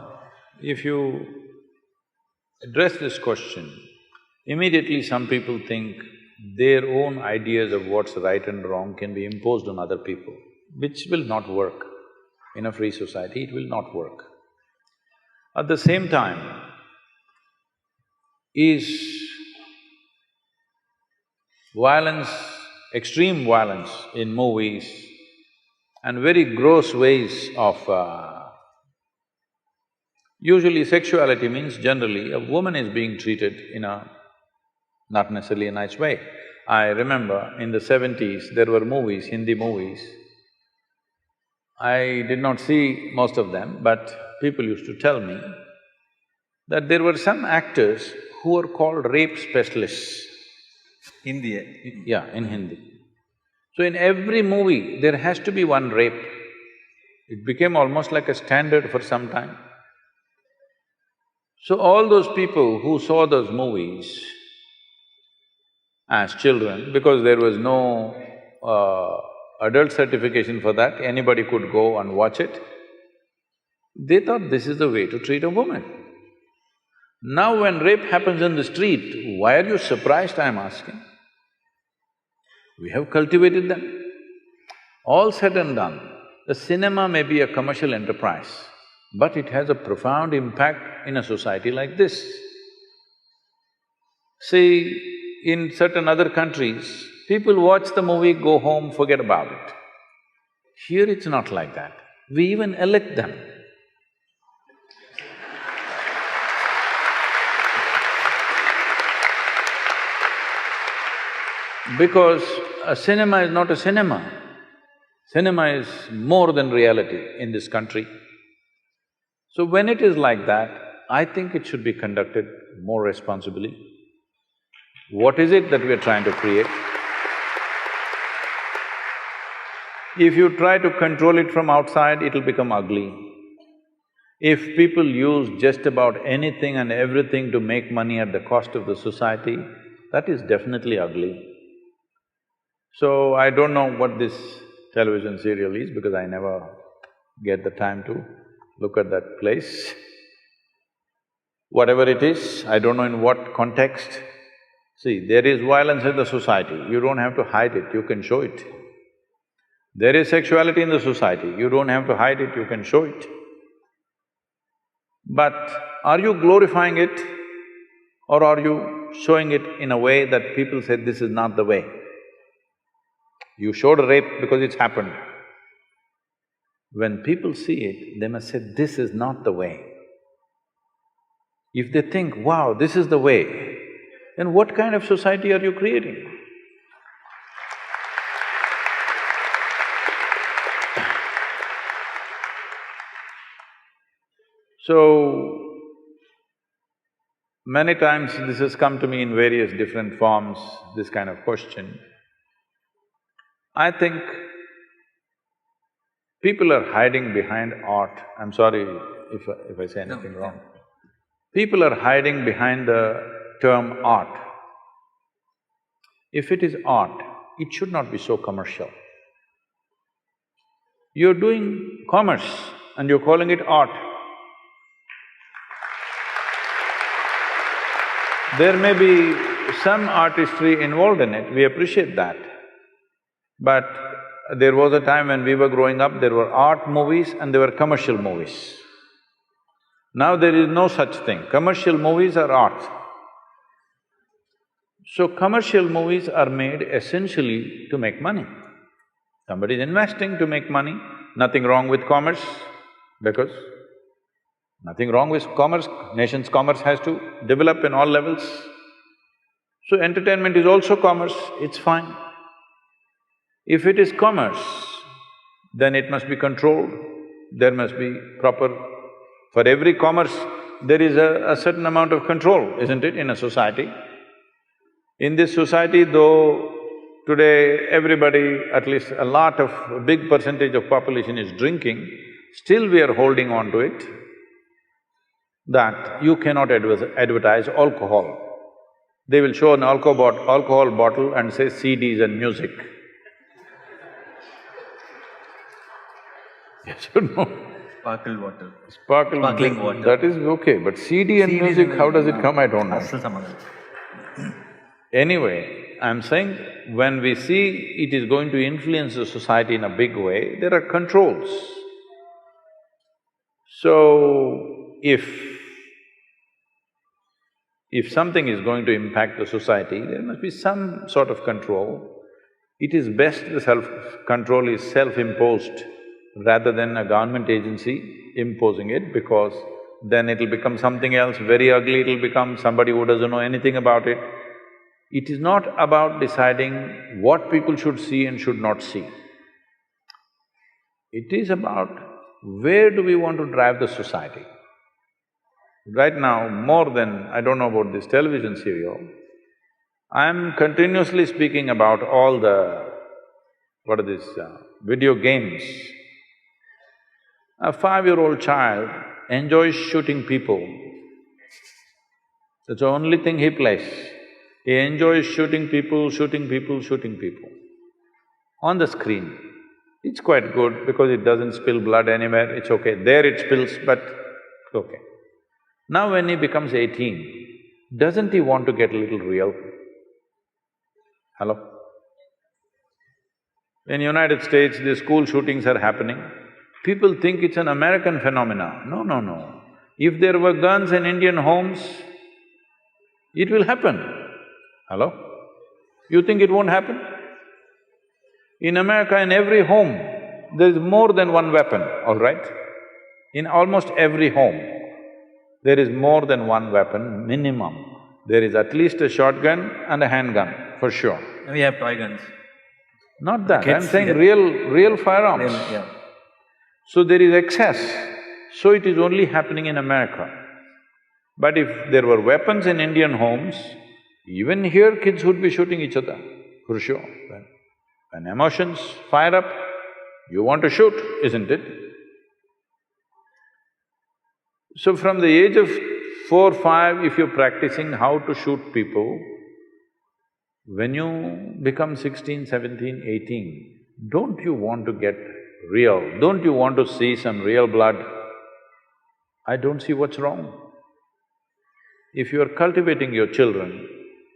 S2: if you address this question, immediately some people think their own ideas of what's right and wrong can be imposed on other people, which will not work. In a free society, it will not work. At the same time, is violence, extreme violence in movies and very gross ways of… Usually sexuality means generally a woman is being treated in a not necessarily a nice way. I remember in the 70s, there were movies, Hindi movies. I did not see most of them, but people used to tell me that there were some actors who were called rape specialists.
S3: Hindi?
S2: Yeah, in Hindi. So in every movie, there has to be one rape. It became almost like a standard for some time. So all those people who saw those movies as children, because there was no adult certification for that, anybody could go and watch it, they thought this is the way to treat a woman. Now when rape happens in the street, why are you surprised, I'm asking? We have cultivated them. All said and done, the cinema may be a commercial enterprise, but it has a profound impact in a society like this. See, in certain other countries, People watch the movie, go home, forget about it. Here it's not like that. We even elect them. Because a cinema is not a cinema. Cinema is more than reality in this country. So when it is like that, I think it should be conducted more responsibly. What is it that we are trying to create? If you try to control it from outside, it'll become ugly. If people use just about anything and everything to make money at the cost of the society, that is definitely ugly. So, I don't know what this television serial is because I never get the time to look at that place. Whatever it is, I don't know in what context. See, there is violence in the society, you don't have to hide it, you can show it. There is sexuality in the society, you don't have to hide it, you can show it. But are you glorifying it or are you showing it in a way that people say, this is not the way? You showed a rape because it's happened. When people see it, they must say, this is not the way. If they think, wow, this is the way, then what kind of society are you creating? So, many times this has come to me in various different forms, this kind of question. I think people are hiding behind art. I'm sorry if I say anything wrong. People are hiding behind the term art. If it is art, it should not be so commercial. You're doing commerce and you're calling it art. There may be some artistry involved in it, we appreciate that. But there was a time when we were growing up, there were art movies and there were commercial movies. Now there is no such thing, commercial movies are art. So commercial movies are made essentially to make money. Somebody is investing to make money, nothing wrong with commerce, because nothing wrong with commerce, nation's commerce has to develop in all levels. So entertainment is also commerce, it's fine. If it is commerce, then it must be controlled, there must be proper… For every commerce, there is a certain amount of control, isn't it, in a society? In this society, though today everybody, at least a big percentage of population is drinking, still we are holding on to it that you cannot advertise alcohol. They will show an alcohol bottle and say CDs and music. Yes or no?
S3: Sparkle water.
S2: Sparkling
S3: water.
S2: That is okay, but CD and music, how does it come, I don't know. Anyway, I'm saying when we see it is going to influence the society in a big way, there are controls. So, if something is going to impact the society, there must be some sort of control. It is best the self-control is self-imposed rather than a government agency imposing it, because then it'll become something else very ugly, it'll become somebody who doesn't know anything about it. It is not about deciding what people should see and should not see. It is about where do we want to drive the society. Right now, more than… I don't know about this television serial, I'm continuously speaking about all the… what are these… video games. A 5-year-old child enjoys shooting people. That's the only thing he plays. He enjoys shooting people on the screen. It's quite good because it doesn't spill blood anywhere, it's okay. There it spills, but it's okay. Now when he becomes 18, doesn't he want to get a little real? Hello? In United States, the school shootings are happening. People think it's an American phenomena. No, no, no. If there were guns in Indian homes, it will happen. Hello? You think it won't happen? In America, in every home, there is more than one weapon, all right? In almost every home, there is more than one weapon, minimum. There is at least a shotgun and a handgun, for sure.
S3: We have toy guns.
S2: Not that,
S3: Kids,
S2: I'm saying
S3: yeah.
S2: real firearms.
S3: Yeah.
S2: So there is excess, so it is only happening in America. But if there were weapons in Indian homes, even here kids would be shooting each other, for sure. When emotions fire up, you want to shoot, isn't it? So from the age of 4, 5, if you're practicing how to shoot people, when you become 16, 17, 18, don't you want to get real? Don't you want to see some real blood? I don't see what's wrong. If you are cultivating your children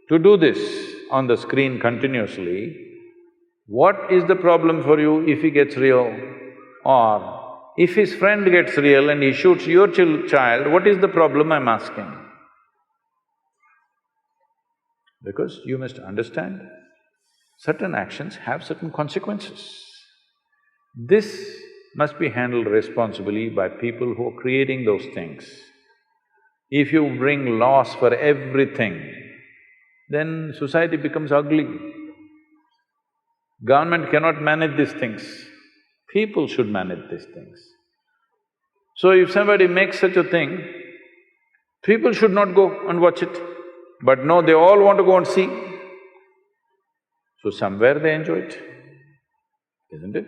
S2: to do this on the screen continuously, what is the problem for you if he gets real? Or if his friend gets real and he shoots your child, what is the problem, I'm asking? Because you must understand, certain actions have certain consequences. This must be handled responsibly by people who are creating those things. If you bring laws for everything, then society becomes ugly. Government cannot manage these things, people should manage these things. So if somebody makes such a thing, people should not go and watch it. But no, they all want to go and see. So somewhere they enjoy it, isn't it?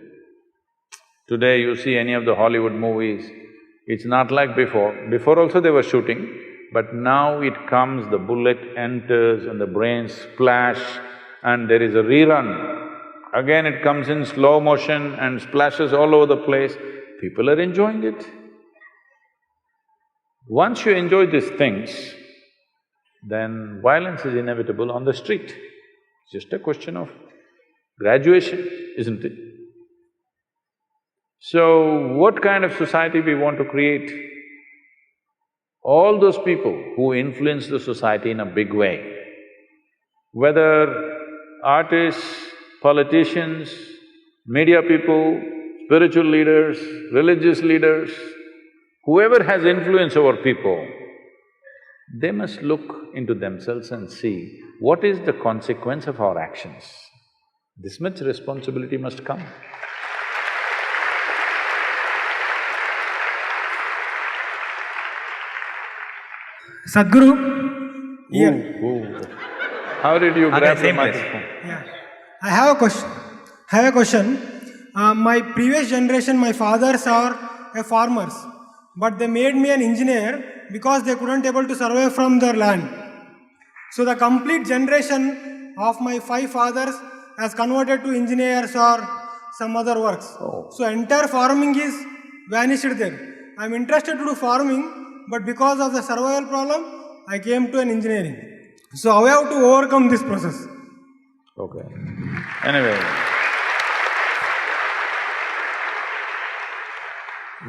S2: Today you see any of the Hollywood movies, it's not like before. Before also they were shooting, but now it comes, the bullet enters and the brains splash and there is a rerun. Again it comes in slow motion and splashes all over the place. People are enjoying it. Once you enjoy these things, then violence is inevitable on the street. It's just a question of graduation, isn't it? So, what kind of society we want to create? All those people who influence the society in a big way, whether artists, politicians, media people, spiritual leaders, religious leaders, whoever has influence over people, they must look into themselves and see what is the consequence of our actions. This much responsibility must come.
S5: Sadhguru, here.
S2: Ooh. How did you grab the
S3: same place.
S2: microphone?
S5: Yeah. I have a question. My previous generation, my fathers are farmers, but they made me an engineer because they couldn't able to survive from their land. So the complete generation of my 5 fathers has converted to engineers or some other works.
S2: Oh.
S5: So entire farming is vanished there. I'm interested to do farming, but because of the survival problem, I came to an engineering. So how I have to overcome this process?
S2: Okay. Anyway,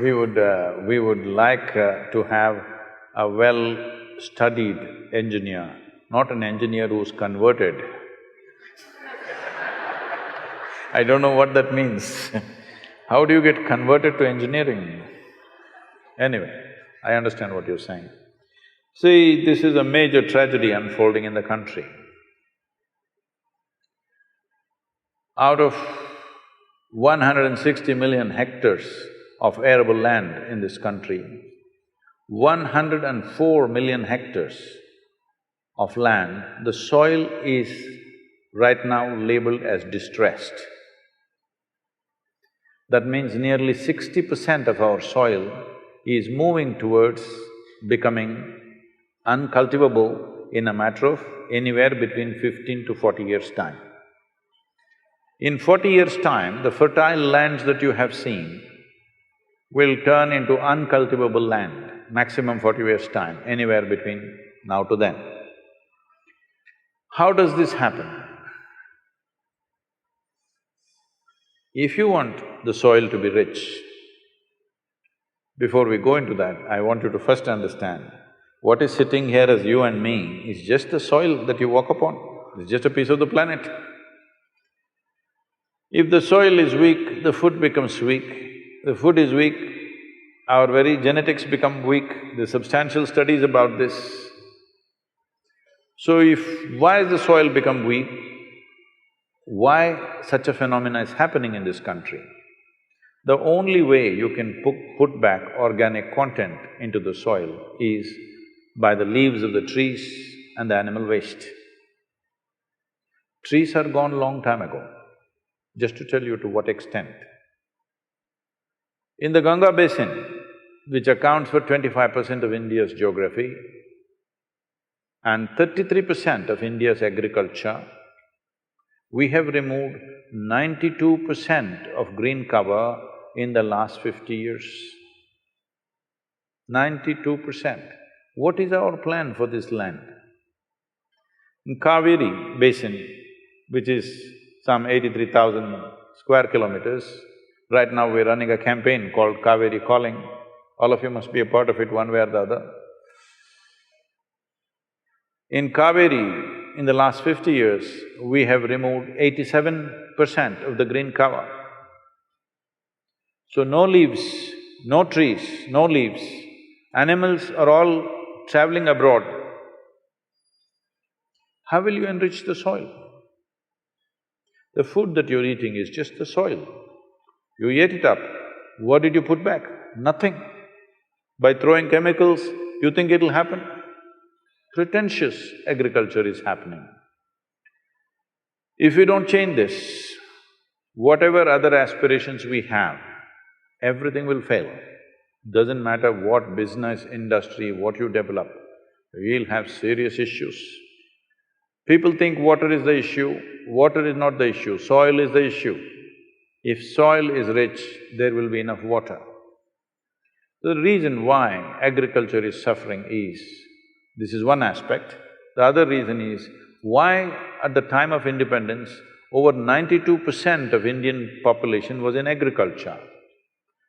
S2: we would like to have a well-studied engineer, not an engineer who's converted. I don't know what that means. How do you get converted to engineering? Anyway, I understand what you're saying. See, this is a major tragedy unfolding in the country. Out of 160 million hectares of arable land in this country, 104 million hectares of land, the soil is right now labeled as distressed. That means nearly 60% of our soil is moving towards becoming uncultivable in a matter of anywhere between 15 to 40 years' time. In 40 years' time, the fertile lands that you have seen will turn into uncultivable land, maximum 40 years' time, anywhere between now to then. How does this happen? If you want the soil to be rich, before we go into that, I want you to first understand, what is sitting here as you and me is just the soil that you walk upon, it's just a piece of the planet. If the soil is weak, the food becomes weak. The food is weak, our very genetics become weak. There's substantial studies about this. So why has the soil become weak? Why such a phenomena is happening in this country? The only way you can put back organic content into the soil is by the leaves of the trees and the animal waste. Trees are gone long time ago, just to tell you to what extent. In the Ganga basin, which accounts for 25% of India's geography and 33% of India's agriculture, we have removed 92% of green cover in the last 50 years. 92%. What is our plan for this land? In Kaveri basin, which is some 83,000 square kilometers, right now we're running a campaign called Kaveri Calling. All of you must be a part of it one way or the other. In Kaveri, in the last 50 years, we have removed 87% of the green cover. So no leaves, no trees, no leaves. Animals are all traveling abroad. How will you enrich the soil? The food that you're eating is just the soil. You ate it up. What did you put back? Nothing. By throwing chemicals, you think it'll happen? Pretentious agriculture is happening. If we don't change this, whatever other aspirations we have, everything will fail. Doesn't matter what business, industry, what you develop, we'll have serious issues. People think water is the issue, water is not the issue, soil is the issue. If soil is rich, there will be enough water. The reason why agriculture is suffering is, this is one aspect. The other reason is, why at the time of independence, over 92% of Indian population was in agriculture.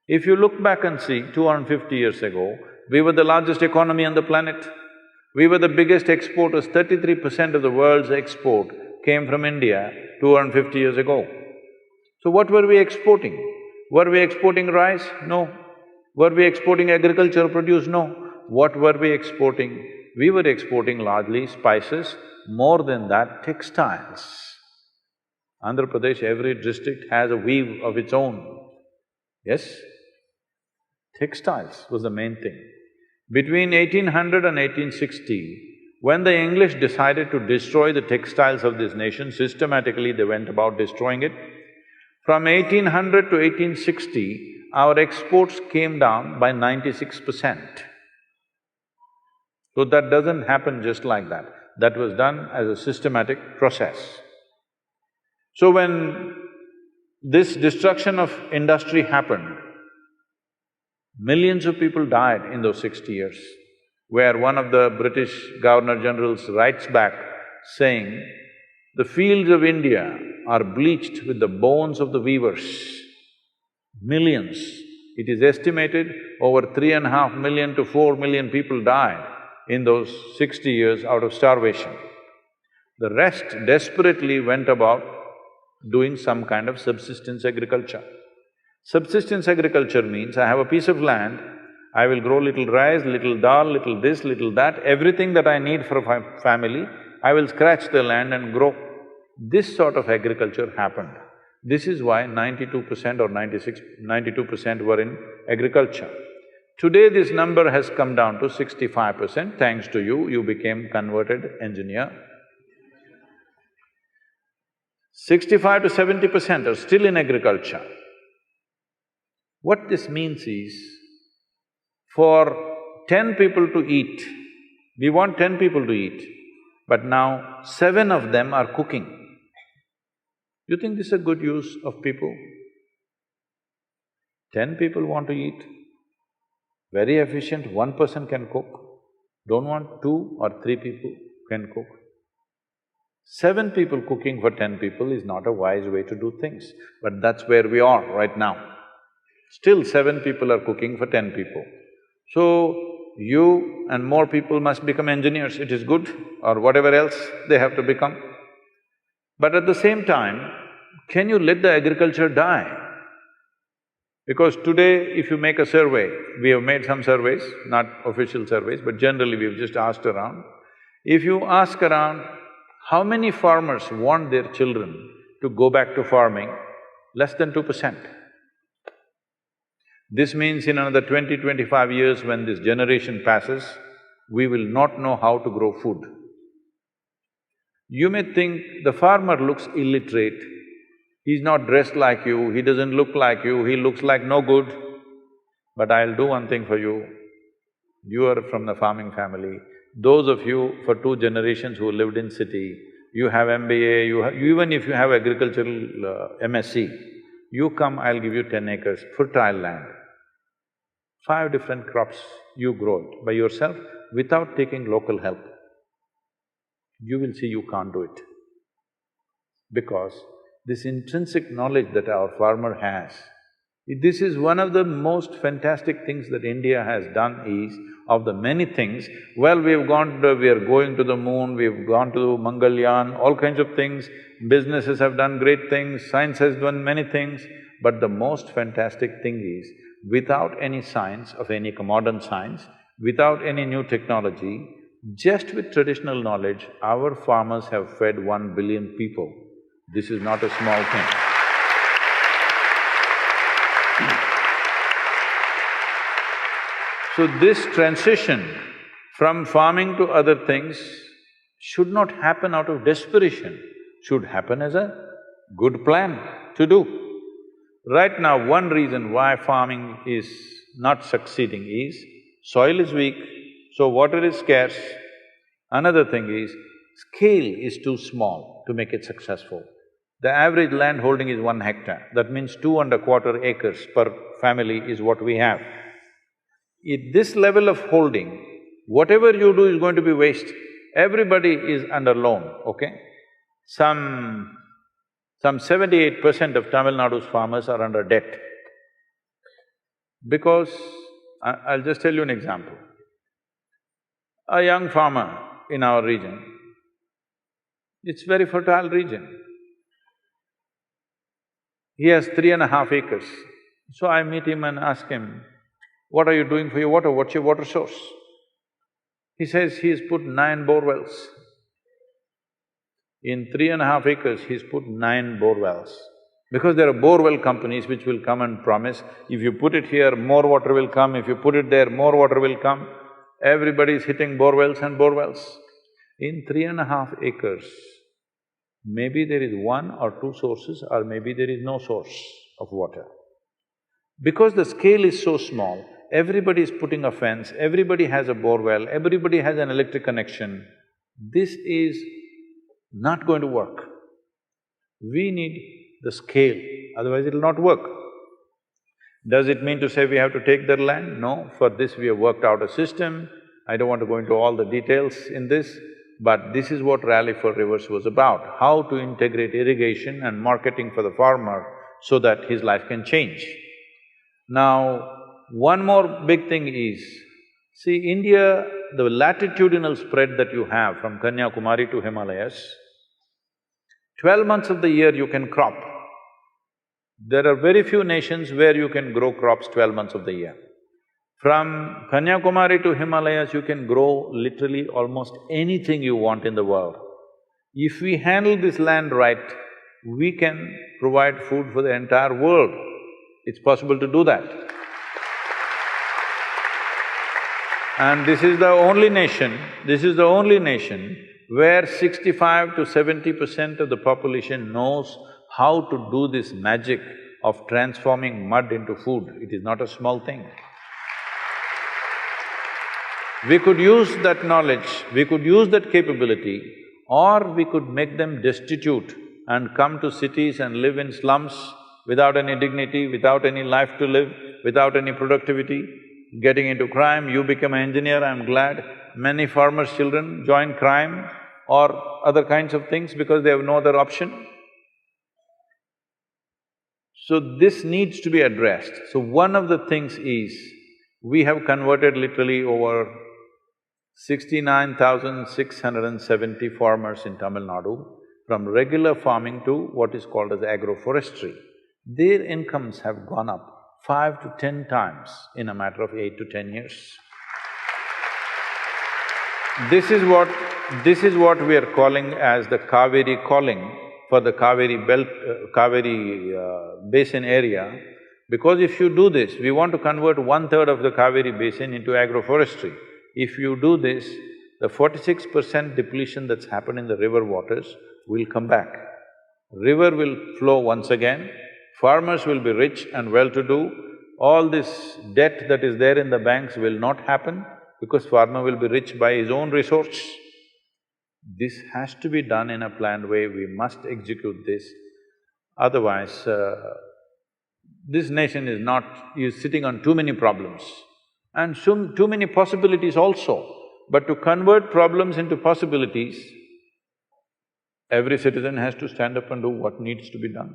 S2: If you look back and see, 250 years ago, we were the largest economy on the planet. We were the biggest exporters, 33% of the world's export came from India 250 years ago. So what were we exporting? Were we exporting rice? No. Were we exporting agricultural produce? No. What were we exporting? We were exporting largely spices, more than that, textiles. Andhra Pradesh, every district has a weave of its own. Yes? Textiles was the main thing. Between 1800 and 1860, when the English decided to destroy the textiles of this nation, systematically they went about destroying it. From 1800 to 1860, our exports came down by 96%. So that doesn't happen just like that. That was done as a systematic process. So when this destruction of industry happened, millions of people died in those 60 years, where one of the British Governor-Generals writes back saying, "The fields of India are bleached with the bones of the weavers." Millions. It is estimated over 3.5 million to 4 million people died in those 60 years out of starvation. The rest desperately went about doing some kind of subsistence agriculture. Subsistence agriculture means I have a piece of land, I will grow little rice, little dal, little this, little that, everything that I need for a family, I will scratch the land and grow. This sort of agriculture happened. This is why 92% or 92% were in agriculture. Today this number has come down to 65%, thanks to you, you became converted engineer. 65 to 70% are still in agriculture. What this means is, for 10 people to eat, we want 10 people to eat, but now 7 of them are cooking. You think this is a good use of people? 10 people want to eat, very efficient, 1 person can cook. Don't want 2 or 3 people can cook. 7 people cooking for 10 people is not a wise way to do things, but that's where we are right now. Still 7 people are cooking for 10 people. So, you and more people must become engineers, it is good, or whatever else they have to become. But at the same time, can you let the agriculture die? Because today, if you make a survey, we have made some surveys, not official surveys, but generally we've just asked around. If you ask around, how many farmers want their children to go back to farming? Less than 2%. This means in another 20-25 years, when this generation passes, we will not know how to grow food. You may think the farmer looks illiterate, he's not dressed like you, he doesn't look like you, he looks like no good. But I'll do one thing for you. You are from the farming family. Those of you for 2 generations who lived in city, you have MBA, even if you have agricultural MSc, you come, I'll give you 10 acres, fertile land. 5 different crops, you grow it by yourself without taking local help. You will see you can't do it. Because this intrinsic knowledge that our farmer has, this is one of the most fantastic things that India has done is, of the many things, well, we are going to the moon, we've gone to Mangalyaan, all kinds of things, businesses have done great things, science has done many things, but the most fantastic thing is, without any science of any modern science, without any new technology, just with traditional knowledge, our farmers have fed 1 billion people. This is not a small thing. So this transition from farming to other things should not happen out of desperation, should happen as a good plan to do. Right now, one reason why farming is not succeeding is, soil is weak, so water is scarce. Another thing is, scale is too small to make it successful. The average land holding is 1 hectare, that means 2¼ acres per family is what we have. At this level of holding, whatever you do is going to be waste. Everybody is under loan, okay? Some 78% of Tamil Nadu's farmers are under debt. Because, I'll just tell you an example. A young farmer in our region, it's very fertile region. He has 3.5 acres. So I meet him and ask him, what are you doing for your water? What's your water source? He says he's put 9 bore wells. In 3.5 acres, he's put 9 bore wells. Because there are bore well companies which will come and promise, if you put it here, more water will come, if you put it there, more water will come. Everybody is hitting bore wells and bore wells. In 3.5 acres, maybe there is 1 or 2 sources or maybe there is no source of water. Because the scale is so small, everybody is putting a fence, everybody has a bore well, everybody has an electric connection. This is not going to work. We need the scale, otherwise it'll not work. Does it mean to say we have to take their land? No, for this we have worked out a system. I don't want to go into all the details in this, but this is what Rally for Rivers was about, how to integrate irrigation and marketing for the farmer so that his life can change. Now, one more big thing is, see, India, the latitudinal spread that you have from Kanyakumari to Himalayas, 12 months of the year you can crop. There are very few nations where you can grow crops 12 months of the year. From Kanyakumari to Himalayas, you can grow literally almost anything you want in the world. If we handle this land right, we can provide food for the entire world. It's possible to do that. And this is the only nation where 65 to 70% of the population knows how to do this magic of transforming mud into food. It is not a small thing. We could use that knowledge, we could use that capability, or we could make them destitute and come to cities and live in slums without any dignity, without any life to live, without any productivity, getting into crime. You become an engineer, I'm glad. Many farmers' children join crime or other kinds of things because they have no other option. So this needs to be addressed. So one of the things is, we have converted literally over 69,670 farmers in Tamil Nadu from regular farming to what is called as agroforestry, their incomes have gone up 5 to 10 times in a matter of 8 to 10 years. This is what we are calling as the Kaveri calling for the Kaveri belt… basin area, because if you do this, we want to convert 1/3 of the Kaveri basin into agroforestry. If you do this, the 46% depletion that's happened in the river waters will come back. River will flow once again, farmers will be rich and well-to-do, all this debt that is there in the banks will not happen because farmer will be rich by his own resource. This has to be done in a planned way, we must execute this. Otherwise, this nation is sitting on too many problems and too many possibilities also. But to convert problems into possibilities, every citizen has to stand up and do what needs to be done.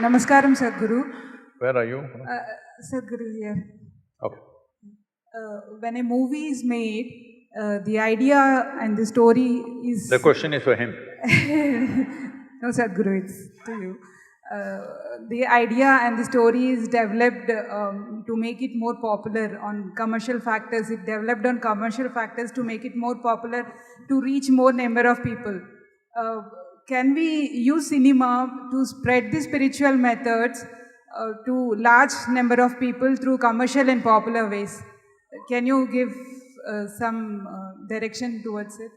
S6: Namaskaram, Sadhguru.
S2: Where are you?
S6: Sadhguru here.
S2: Okay.
S6: When a movie is made, the idea and the story is…
S2: The question is for him.
S6: No, Sadhguru, it's to you. The idea and the story is developed to make it more popular on commercial factors. It developed on commercial factors to make it more popular, to reach more number of people. Can we use cinema to spread the spiritual methods to large number of people through commercial and popular ways? Can you give some direction towards it?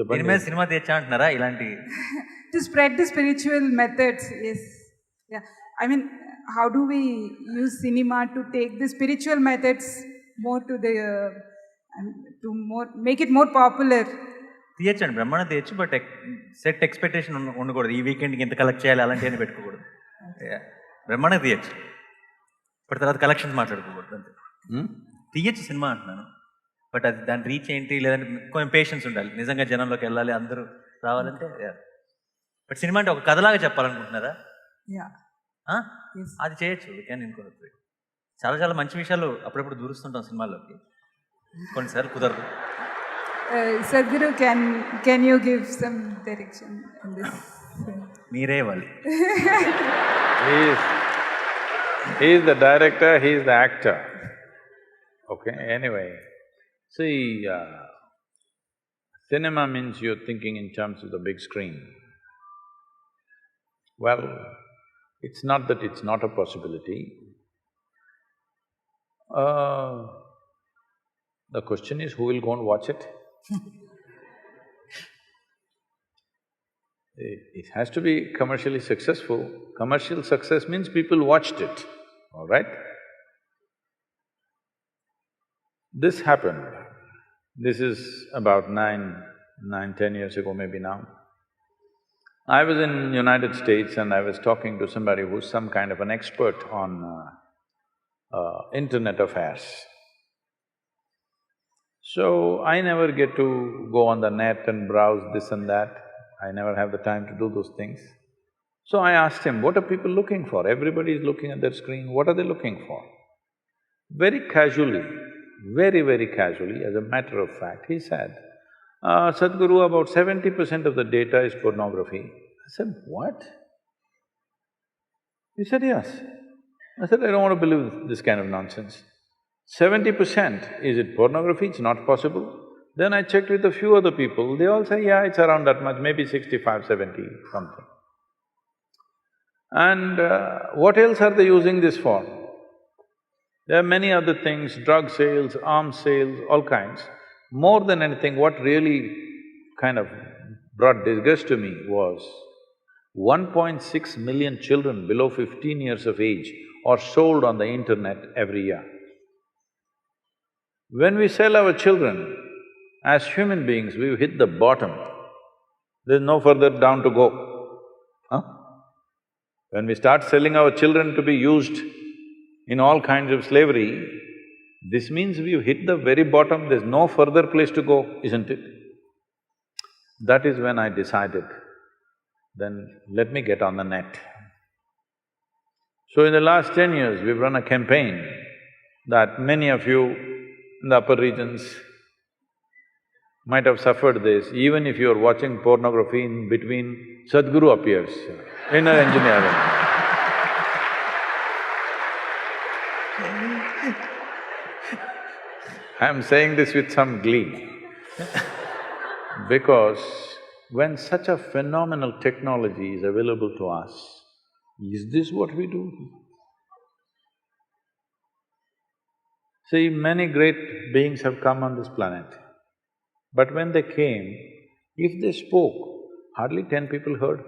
S3: దీని మీద cinema తెచ్చా అంటున్నారా ఇలాంటి?
S6: To spread the spiritual methods, yes. Yeah. I mean, how do we use cinema to take the spiritual methods more to the… make it more popular?
S3: తీయచ్చండి, బ్రహ్మాండం తీయచ్చు, but set expectation ఉండకూడదు. ఈ వీకెండ్కి ఎంత కలెక్ట్ చేయాలి అలాంటివన్నీ పెట్టుకోకూడదు. బ్రహ్మాండం తీయచ్చు, బట్ తర్వాత కలెక్షన్స్ మాట్లాడుకోకూడదు అంతే. తీయచ్చు సినిమా అంటున్నాను, బట్ అది దాని రీచ్ ఏంటి, లేదంటే కొంచెం పేషెన్స్ ఉండాలి, నిజంగా జనంలోకి వెళ్ళాలి, అందరూ రావాలంటే. బట్ సినిమా అంటే ఒక కథలాగా చెప్పాలనుకుంటున్నారా? అది చేయొచ్చు, కానీ నేను చాలా చాలా మంచి విషయాలు అప్పుడప్పుడు దూరుస్తుంటాం సినిమాల్లోకి, కొన్నిసార్లు కుదరదు.
S6: Sadhguru, can you give some direction on this?
S3: మీరే ఇవ్వాలి.
S2: He is the director, he is the actor. Okay, anyway. See, cinema means you're thinking in terms of the big screen. Well, it's not that it's not a possibility. The question is, who will go and watch it? It has to be commercially successful. Commercial success means people watched it, all right? This happened. This is about 10 years ago maybe now. I was in United States and I was talking to somebody who's some kind of an expert on internet affairs. So, I never get to go on the net and browse this and that. I never have the time to do those things. So I asked him, what are people looking for? Everybody is looking at their screen, what are they looking for? Very casually, very casually, as a matter of fact, he said, Sadhguru, about 70% of the data is pornography. I said, what? He said, yes. I said, I don't want to believe this kind of nonsense. 70%, is it pornography? It's not possible. Then I checked with a few other people, they all say, yeah, it's around that much, maybe 65, 70, something. And what else are they using this for? There are many other things, drug sales, arms sales, all kinds. More than anything, what really kind of brought disgust to me was 1.6 million children below 15 years of age are sold on the internet every year. When we sell our children, as human beings, we've hit the bottom. There's no further down to go. Huh? When we start selling our children to be used in all kinds of slavery, this means we've hit the very bottom, there's no further place to go, isn't it? That is when I decided, then let me get on the net. So in the last 10 years, we've run a campaign that many of you in the upper regions might have suffered this. Even if you're watching pornography, in between, Sadhguru appears, inner engineering. I'm saying this with some glee because when such a phenomenal technology is available to us, is this what we do? See, many great beings have come on this planet, but when they came, if they spoke, hardly 10 people heard.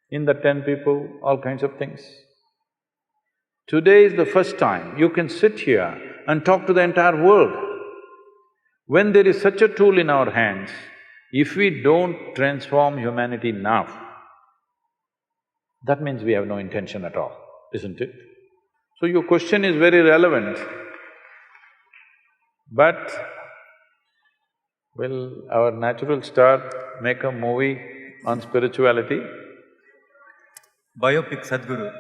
S2: In the 10 people, all kinds of things. Today is the first time you can sit here and talk to the entire world. When there is such a tool in our hands, if we don't transform humanity now, that means we have no intention at all, isn't it? So your question is very relevant, but will our natural star make a movie on spirituality?
S3: Biopic Sadhguru.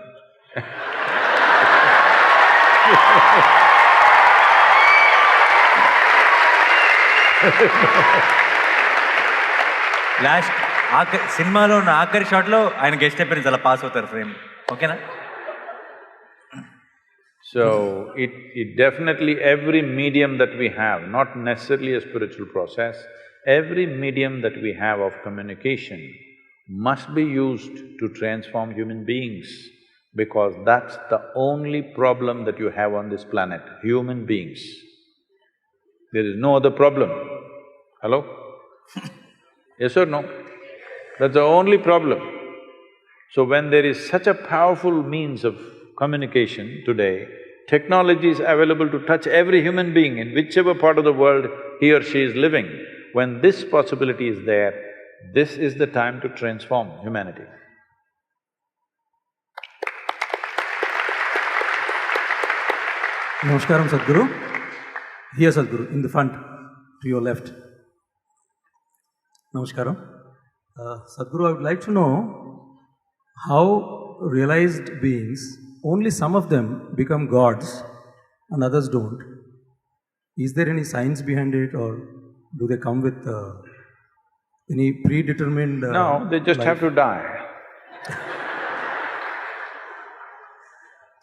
S3: Last సినిమాలో ఉన్న ఆఖరి షాట్లో ఆయన guest appearance అలా pass అవుతారు frame, ఓకేనా?
S2: So, it definitely, every medium that we have, not necessarily a spiritual process, every medium that we have of communication must be used to transform human beings, because that's the only problem that you have on this planet, human beings. There is no other problem. Hello? Yes or no? That's the only problem. So when there is such a powerful means of communication today, technology is available to touch every human being in whichever part of the world he or she is living. When this possibility is there, this is the time to transform humanity.
S7: Namaskaram, Sadhguru. Here, Sadhguru, in the front, to your left. Namaskaram. Sadhguru, I would like to know how realized beings, only some of them become gods and others don't. Is there any science behind it, or do they come with any predetermined…
S2: No, they just
S7: life?
S2: have to die.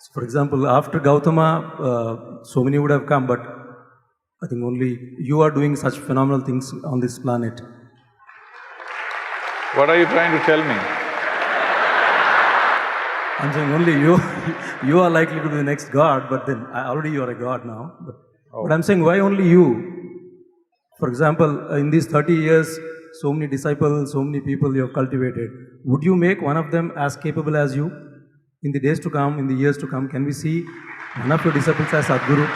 S7: So for example, after Gautama, so many would have come, but I think only you are doing such phenomenal things on this planet.
S2: What are you trying to tell me?
S7: I'm saying only you are likely to be the next god, but then already you are a god now. But I'm saying, why only you? For example, in these 30 years, so many disciples, so many people you have cultivated. Would you make one of them as capable as you? In the days to come, in the years to come, can we see one of your disciples as Sadhguru?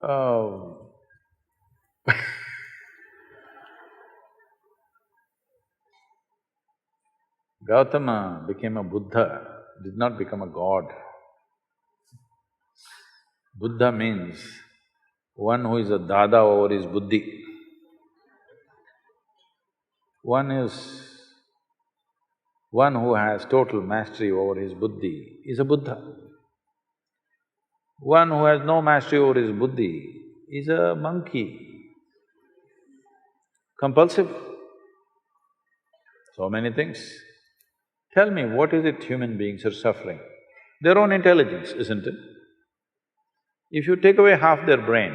S2: Oh. Gautama became a Buddha, did not become a god. Buddha means one who is a dada over his buddhi. One who has total mastery over his buddhi is a Buddha. One who has no mastery over his buddhi is a monkey, compulsive. So many things. Tell me, what is it human beings are suffering? Their own intelligence, isn't it? If you take away half their brain,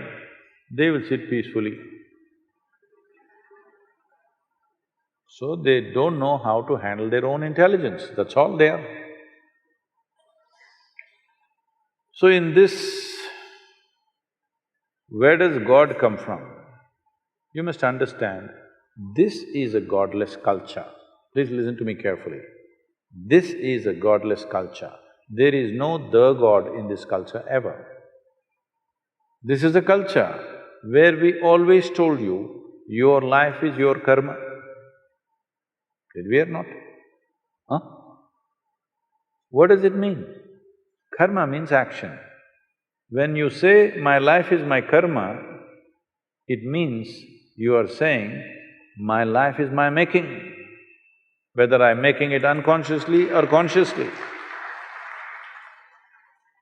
S2: they will sit peacefully. So they don't know how to handle their own intelligence, that's all they are. So in this, where does God come from? You must understand, this is a godless culture. Please listen to me carefully. This is a godless culture. There is no the God in this culture ever. This is a culture where we always told you, your life is your karma. Did we or not? Huh? What does it mean? Karma means action. When you say, my life is my karma, It means you are saying, my life is my making, whether I'm making it unconsciously or consciously.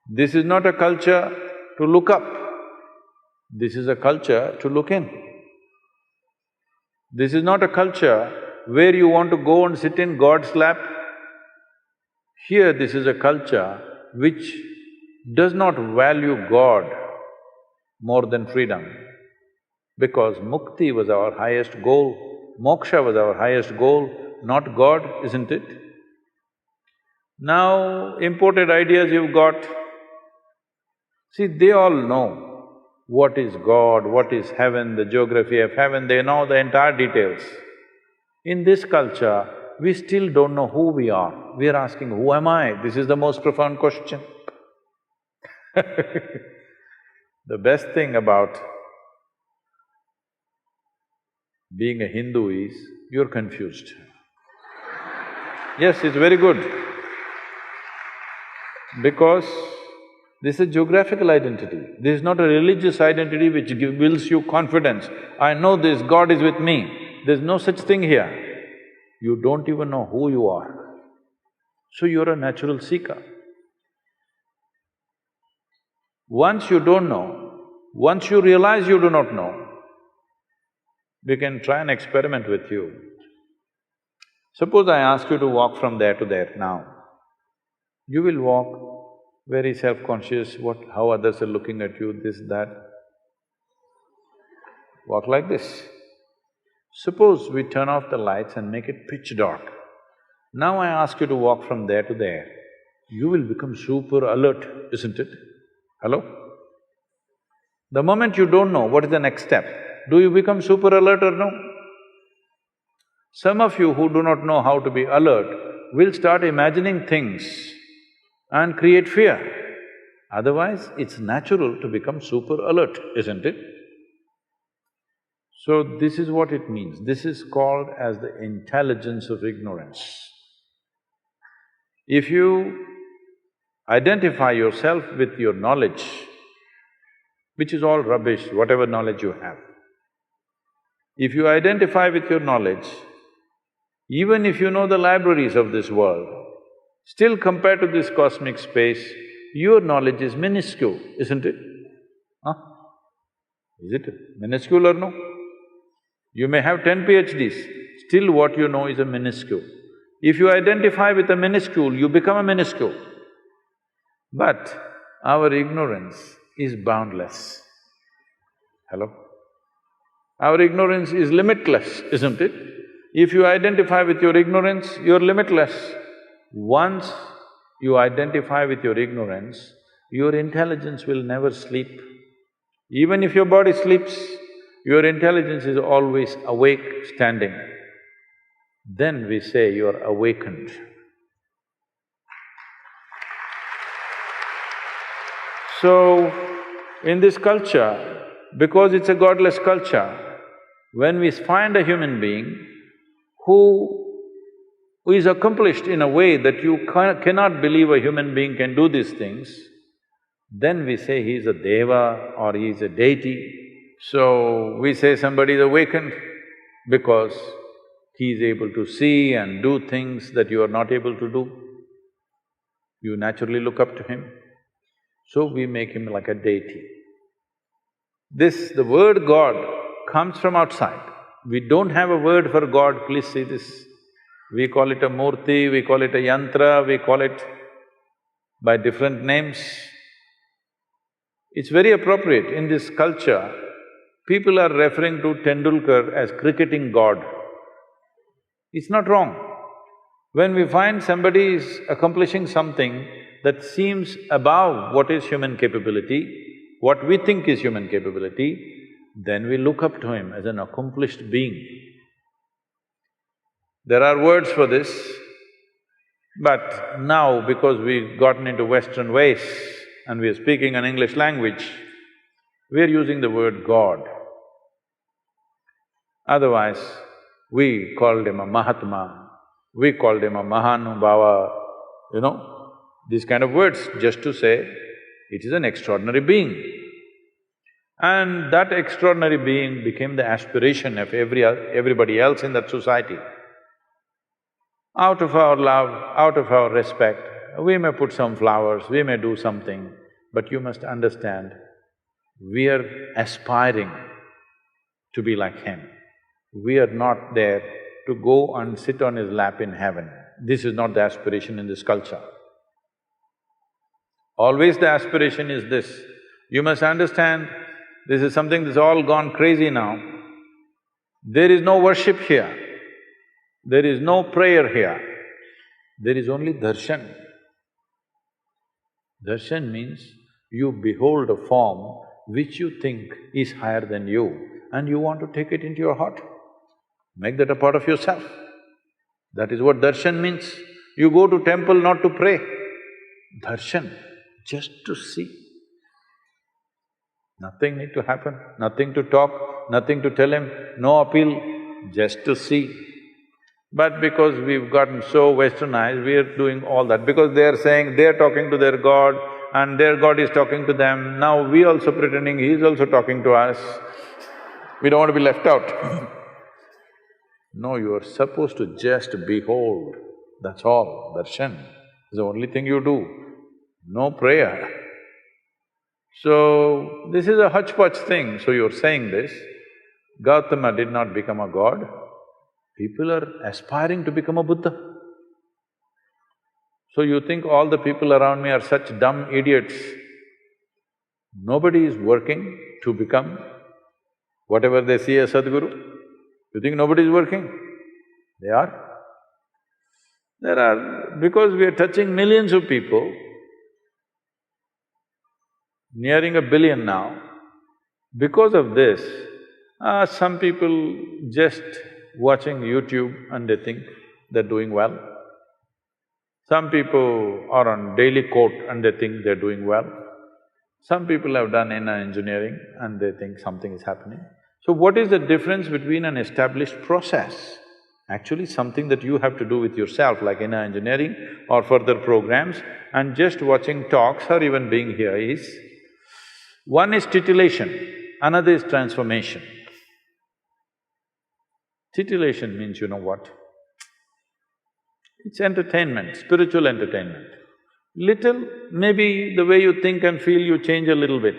S2: This is not a culture to look up, this is a culture to look in. This is not a culture where you want to go and sit in God's lap. Here, this is a culture which does not value God more than freedom, because mukti was our highest goal, moksha was our highest goal, not God, isn't it? Now, imported ideas you've got, see, they all know what is God, what is heaven, the geography of heaven, they know the entire details. In this culture, we still don't know who we are. We are asking, who am I? This is the most profound question. The best thing about being a Hindu is, you're confused. Yes, it's very good. Because this is a geographical identity. This is not a religious identity which builds you confidence. I know this, God is with me. There's no such thing here. You don't even know who you are. So you're a natural seeker. Once you don't know, once you realize you do not know, we can try an experiment with you. Suppose I ask you to walk from there to there now. You will walk very self-conscious, how others are looking at you, this, that. Walk like this. Suppose we turn off the lights and make it pitch dark. Now I ask you to walk from there to there. You will become super alert, isn't it? Hello? The moment you don't know what is the next step, do you become super alert or no? Some of you who do not know how to be alert will start imagining things and create fear. Otherwise, it's natural to become super alert, isn't it? So this is what it means. This is called as the intelligence of ignorance. If you identify yourself with your knowledge, which is all rubbish, whatever knowledge you have, if you identify with your knowledge, even if you know the libraries of this world, still compared to this cosmic space, your knowledge is minuscule, isn't it? Huh? Is it minuscule or no? You may have 10 PhDs, still what you know is a minuscule. If you identify with a minuscule, you become a minuscule. But our ignorance is boundless. Hello? Our ignorance is limitless, isn't it? If you identify with your ignorance, you're limitless. Once you identify with your ignorance, your intelligence will never sleep. Even if your body sleeps, your intelligence is always awake, standing. Then we say you're awakened. So, in this culture, because it's a godless culture, when we find a human being who is accomplished in a way that you cannot believe a human being can do these things, then we say he's a deva or he's a deity. So, we say somebody is awakened because he is able to see and do things that you are not able to do. You naturally look up to him. So we make him like a deity. The word God comes from outside. We don't have a word for God, please see this. We call it a murti, we call it a yantra, we call it by different names. It's very appropriate. In this culture, people are referring to Tendulkar as cricketing God. It's not wrong. When we find somebody is accomplishing something that seems above what is human capability, what we think is human capability, then we look up to him as an accomplished being. There are words for this, but now because we've gotten into Western ways and we are speaking an English language, we are using the word God. Otherwise, we called him a Mahatma, we called him a Mahanubhava, these kind of words, just to say it is an extraordinary being. And that extraordinary being became the aspiration of everybody else in that society. Out of our love, out of our respect, we may put some flowers, we may do something, but you must understand, we are aspiring to be like him. We are not there to go and sit on his lap in heaven. This is not the aspiration in this culture. Always the aspiration is this. You must understand, this is something that's all gone crazy now. There is no worship here. There is no prayer here. There is only darshan. Darshan means you behold a form which you think is higher than you and you want to take it into your heart. Make that a part of yourself. That is what darshan means. You go to temple not to pray. Darshan, just to see. Nothing need to happen, nothing to talk, nothing to tell him, no appeal, just to see. But because we've gotten so westernized, we are doing all that. Because they are saying they're talking to their God and their God is talking to them, now we also pretending he's also talking to us. We don't want to be left out. No, you are supposed to just behold, that's all, darshan is the only thing you do, no prayer. So, this is a hodgepodge thing, so you're saying this. Gautama did not become a god, people are aspiring to become a Buddha. So you think all the people around me are such dumb idiots. Nobody is working to become whatever they see as Sadhguru. You think nobody is working? They are. There are… because we are touching millions of people, nearing 1 billion now, because of this, some people just watching YouTube and they think they're doing well. Some people are on daily quote and they think they're doing well. Some people have done inner engineering and they think something is happening. So what is the difference between an established process, actually something that you have to do with yourself like inner engineering or further programs, and just watching talks or even being here is, one is titillation, another is transformation. Titillation means you know what? It's entertainment, spiritual entertainment. Little, maybe the way you think and feel you change a little bit.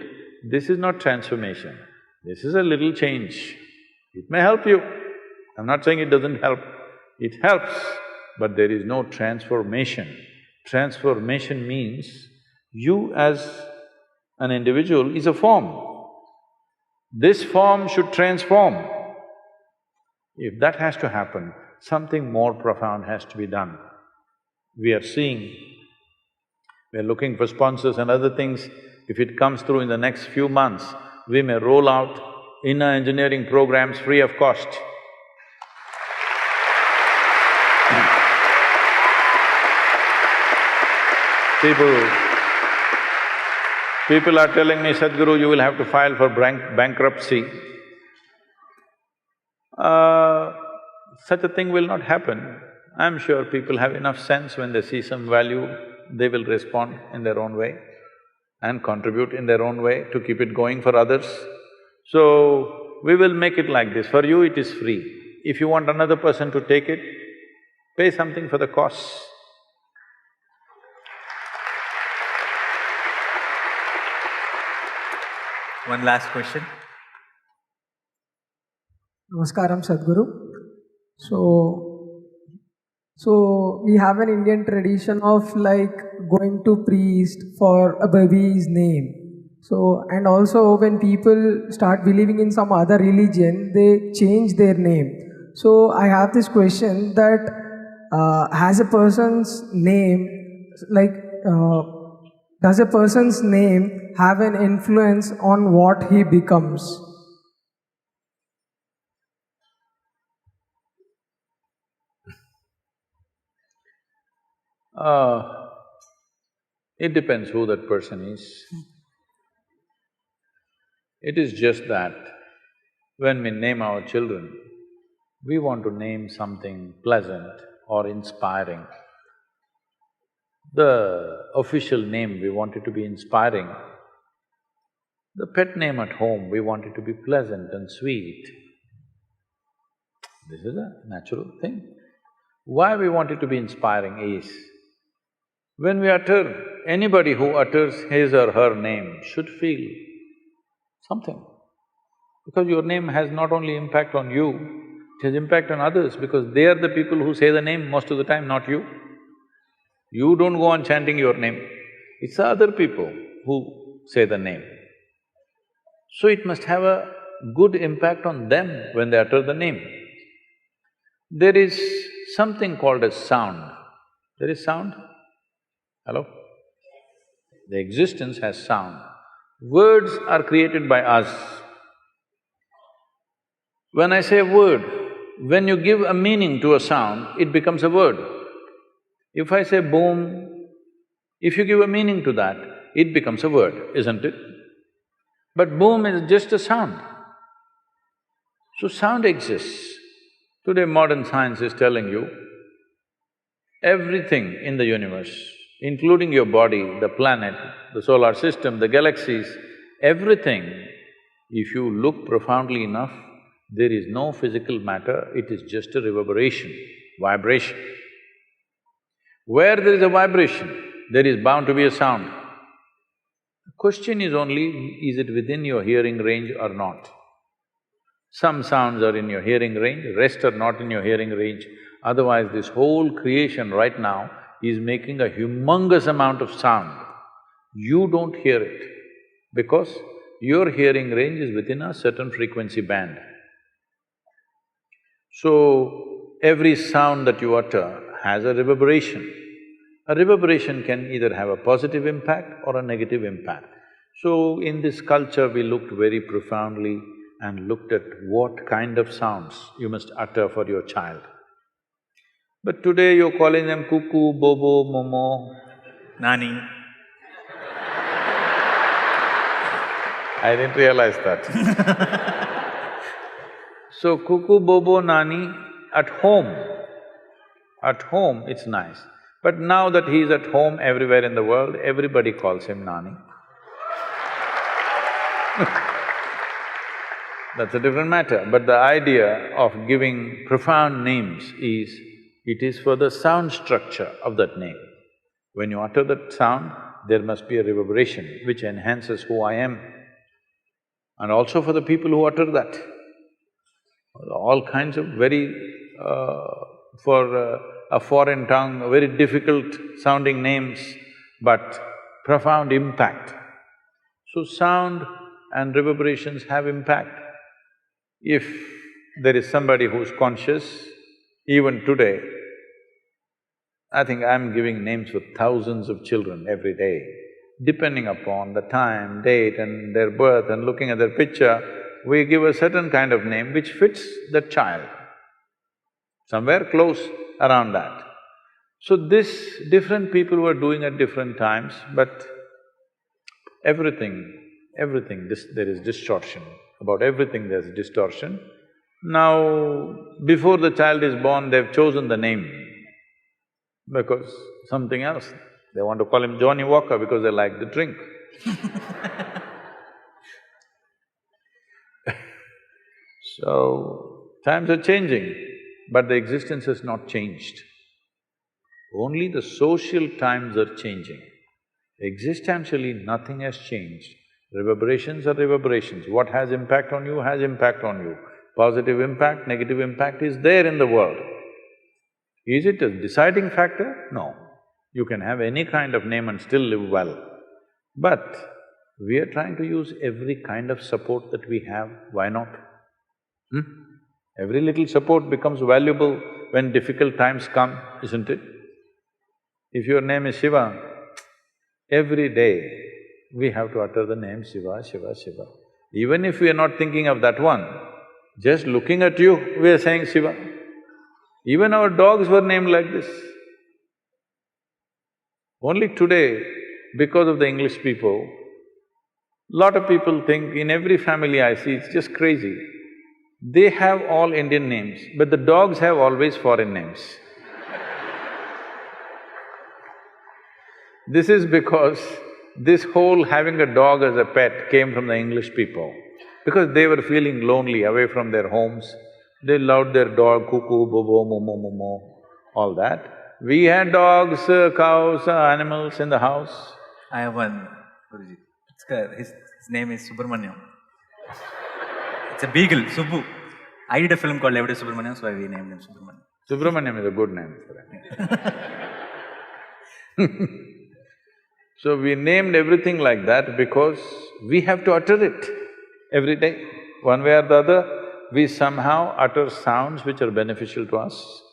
S2: This is not transformation, this is a little change. It may help you, I'm not saying it doesn't help, it helps, but there is no transformation. Transformation means you as an individual is a form. This form should transform. If that has to happen, something more profound has to be done. We are seeing, we are looking for sponsors and other things. If it comes through in the next few months, we may roll out inner engineering programs free of cost. People are telling me, Sadhguru, you will have to file for bankruptcy. Such a thing will not happen. I'm sure people have enough sense when they see some value, they will respond in their own way and contribute in their own way to keep it going for others. So, we will make it like this, for you it is free. If you want another person to take it, pay something for the costs.
S3: One last question.
S8: Namaskaram, Sadhguru. So we have an Indian tradition of like going to priest for a baby's name. So, and also when people start believing in some other religion, they change their name. So I have this question that has a person's name, like does a person's name have an influence on what he becomes?
S2: It depends who that person is. It is just that when we name our children, we want to name something pleasant or inspiring. The official name we want it to be inspiring, The pet name at home, we want it to be pleasant and sweet. This is a natural thing. Why we want it to be inspiring is, when we utter, anybody who utters his or her name should feel something. Because your name has not only impact on you, it has impact on others because they are the people who say the name most of the time, not you. You don't go on chanting your name, it's the other people who say the name. So it must have a good impact on them when they utter the name. There is something called as sound. There is sound? Hello? The existence has sound. Words are created by us. When I say word, when you give a meaning to a sound, it becomes a word. If I say boom, if you give a meaning to that, it becomes a word, isn't it? But boom is just a sound. So sound exists. Today modern science is telling you, everything in the universe, including your body, the planet, the solar system, the galaxies, everything, if you look profoundly enough, there is no physical matter, it is just a reverberation, vibration. Where there is a vibration, there is bound to be a sound. The question is only, is it within your hearing range or not? Some sounds are in your hearing range, rest are not in your hearing range. Otherwise, this whole creation right now is making a humongous amount of sound. You don't hear it because your hearing range is within a certain frequency band. So, every sound that you utter has a reverberation. A reverberation can either have a positive impact or a negative impact. So, in this culture, we looked very profoundly and looked at what kind of sounds you must utter for your child. But today you're calling them cuckoo, bobo, momo.
S3: Nani.
S2: I didn't realize that. So cuckoo, bobo, nani, at home it's nice. But now that he's at home everywhere in the world, everybody calls him Nani. That's a different matter. But the idea of giving profound names is, it is for the sound structure of that name. When you utter that sound, there must be a reverberation which enhances who I am. And also for the people who utter that. All kinds of very… for a foreign tongue, very difficult sounding names, but profound impact. So sound and reverberations have impact. If there is somebody who's conscious, even today, I think I'm giving names for thousands of children every day. Depending upon the time, date and their birth and looking at their picture, we give a certain kind of name which fits that child, somewhere close around that. So this, different people were doing at different times, but everything, there is distortion. About everything there's distortion. Now, before the child is born, they've chosen the name because something else. They want to call him Johnny Walker because they like the drink. So, times are changing, but the existence has not changed. Only the social times are changing. Existentially, nothing has changed. Reverberations are reverberations. What has impact on you has impact on you. Positive impact, negative impact is there in the world. Is it a deciding factor? No. You can have any kind of name and still live well. But we are trying to use every kind of support that we have, why not? Every little support becomes valuable when difficult times come, isn't it? If your name is Shiva, every day we have to utter the name Shiva, Shiva, Shiva. Even if we are not thinking of that one, just looking at you, we are saying Shiva. Even our dogs were named like this. Only today, because of the English people, lot of people think in every family I see, it's just crazy. They have all Indian names, but the dogs have always foreign names. This is because This whole having a dog as a pet came from the English people because they were feeling lonely away from their homes. They loved their dog, cuckoo, bobo, momo, momo, all that. We had dogs, cows, animals in the house.
S3: I have one, Guruji. His name is Subramanyam. It's a beagle, Subbu. I did a film called Everyday Subramanyam, so we named him Subramanyam.
S2: Subramanyam is a good name for him. So we named everything like that because we have to utter it every day. One way or the other, we somehow utter sounds which are beneficial to us.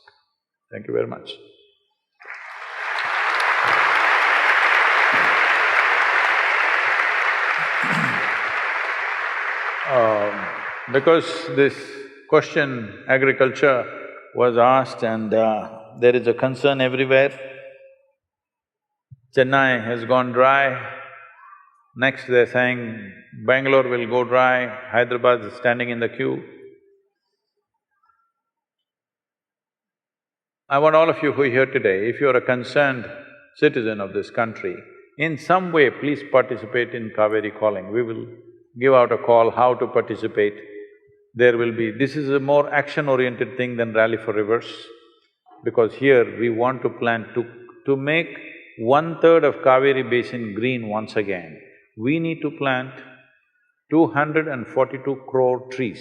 S2: Thank you very much. Because this question, agriculture, was asked and there is a concern everywhere. Chennai has gone dry. Next they're saying Bangalore will go dry, Hyderabad is standing in the queue. I want all of you who are here today, if you're a concerned citizen of this country, in some way please participate in Kaveri Calling. We will give out a call how to participate. There will be… This is a more action-oriented thing than Rally for Rivers, because here we want to plant… To make 1/3 of Kaveri Basin green once again, we need to plant 242 crore trees.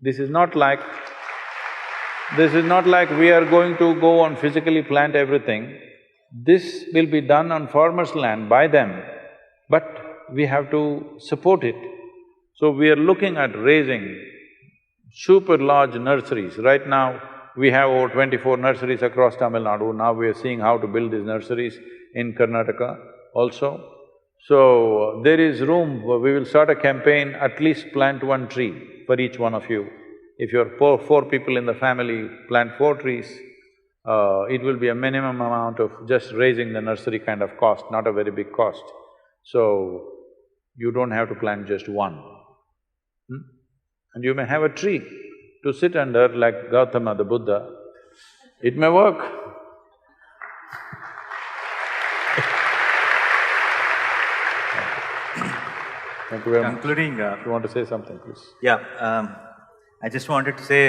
S2: This is not like… we are going to go and physically plant everything. This will be done on farmers' land by them, but we have to support it. So we are looking at raising super large nurseries. Right now, we have over 24 nurseries across Tamil Nadu. Now we are seeing how to build these nurseries in Karnataka also. So there is room, we will start a campaign, at least plant 1 tree for each one of you. If you're four people in the family, plant 4 trees. It will be a minimum amount of just raising the nursery kind of cost, not a very big cost. So, you don't have to plant just 1. And you may have a tree to sit under like Gautama the Buddha. It may work. Thank you very much.
S3: Concluding…
S2: If you want to say something, please.
S3: Yeah, I just wanted to say,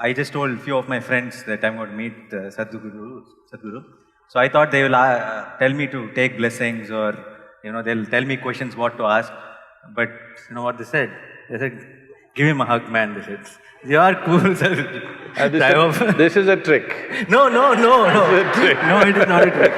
S3: I just told few of my friends that I'm going to meet Sadhguru. So I thought they will tell me to take blessings or, they'll tell me questions what to ask. But you know what they said? They said, give him a hug, man, they said. You are cool, sir.
S2: This is a trick.
S3: No.
S2: It's a trick.
S3: No, it is not a trick.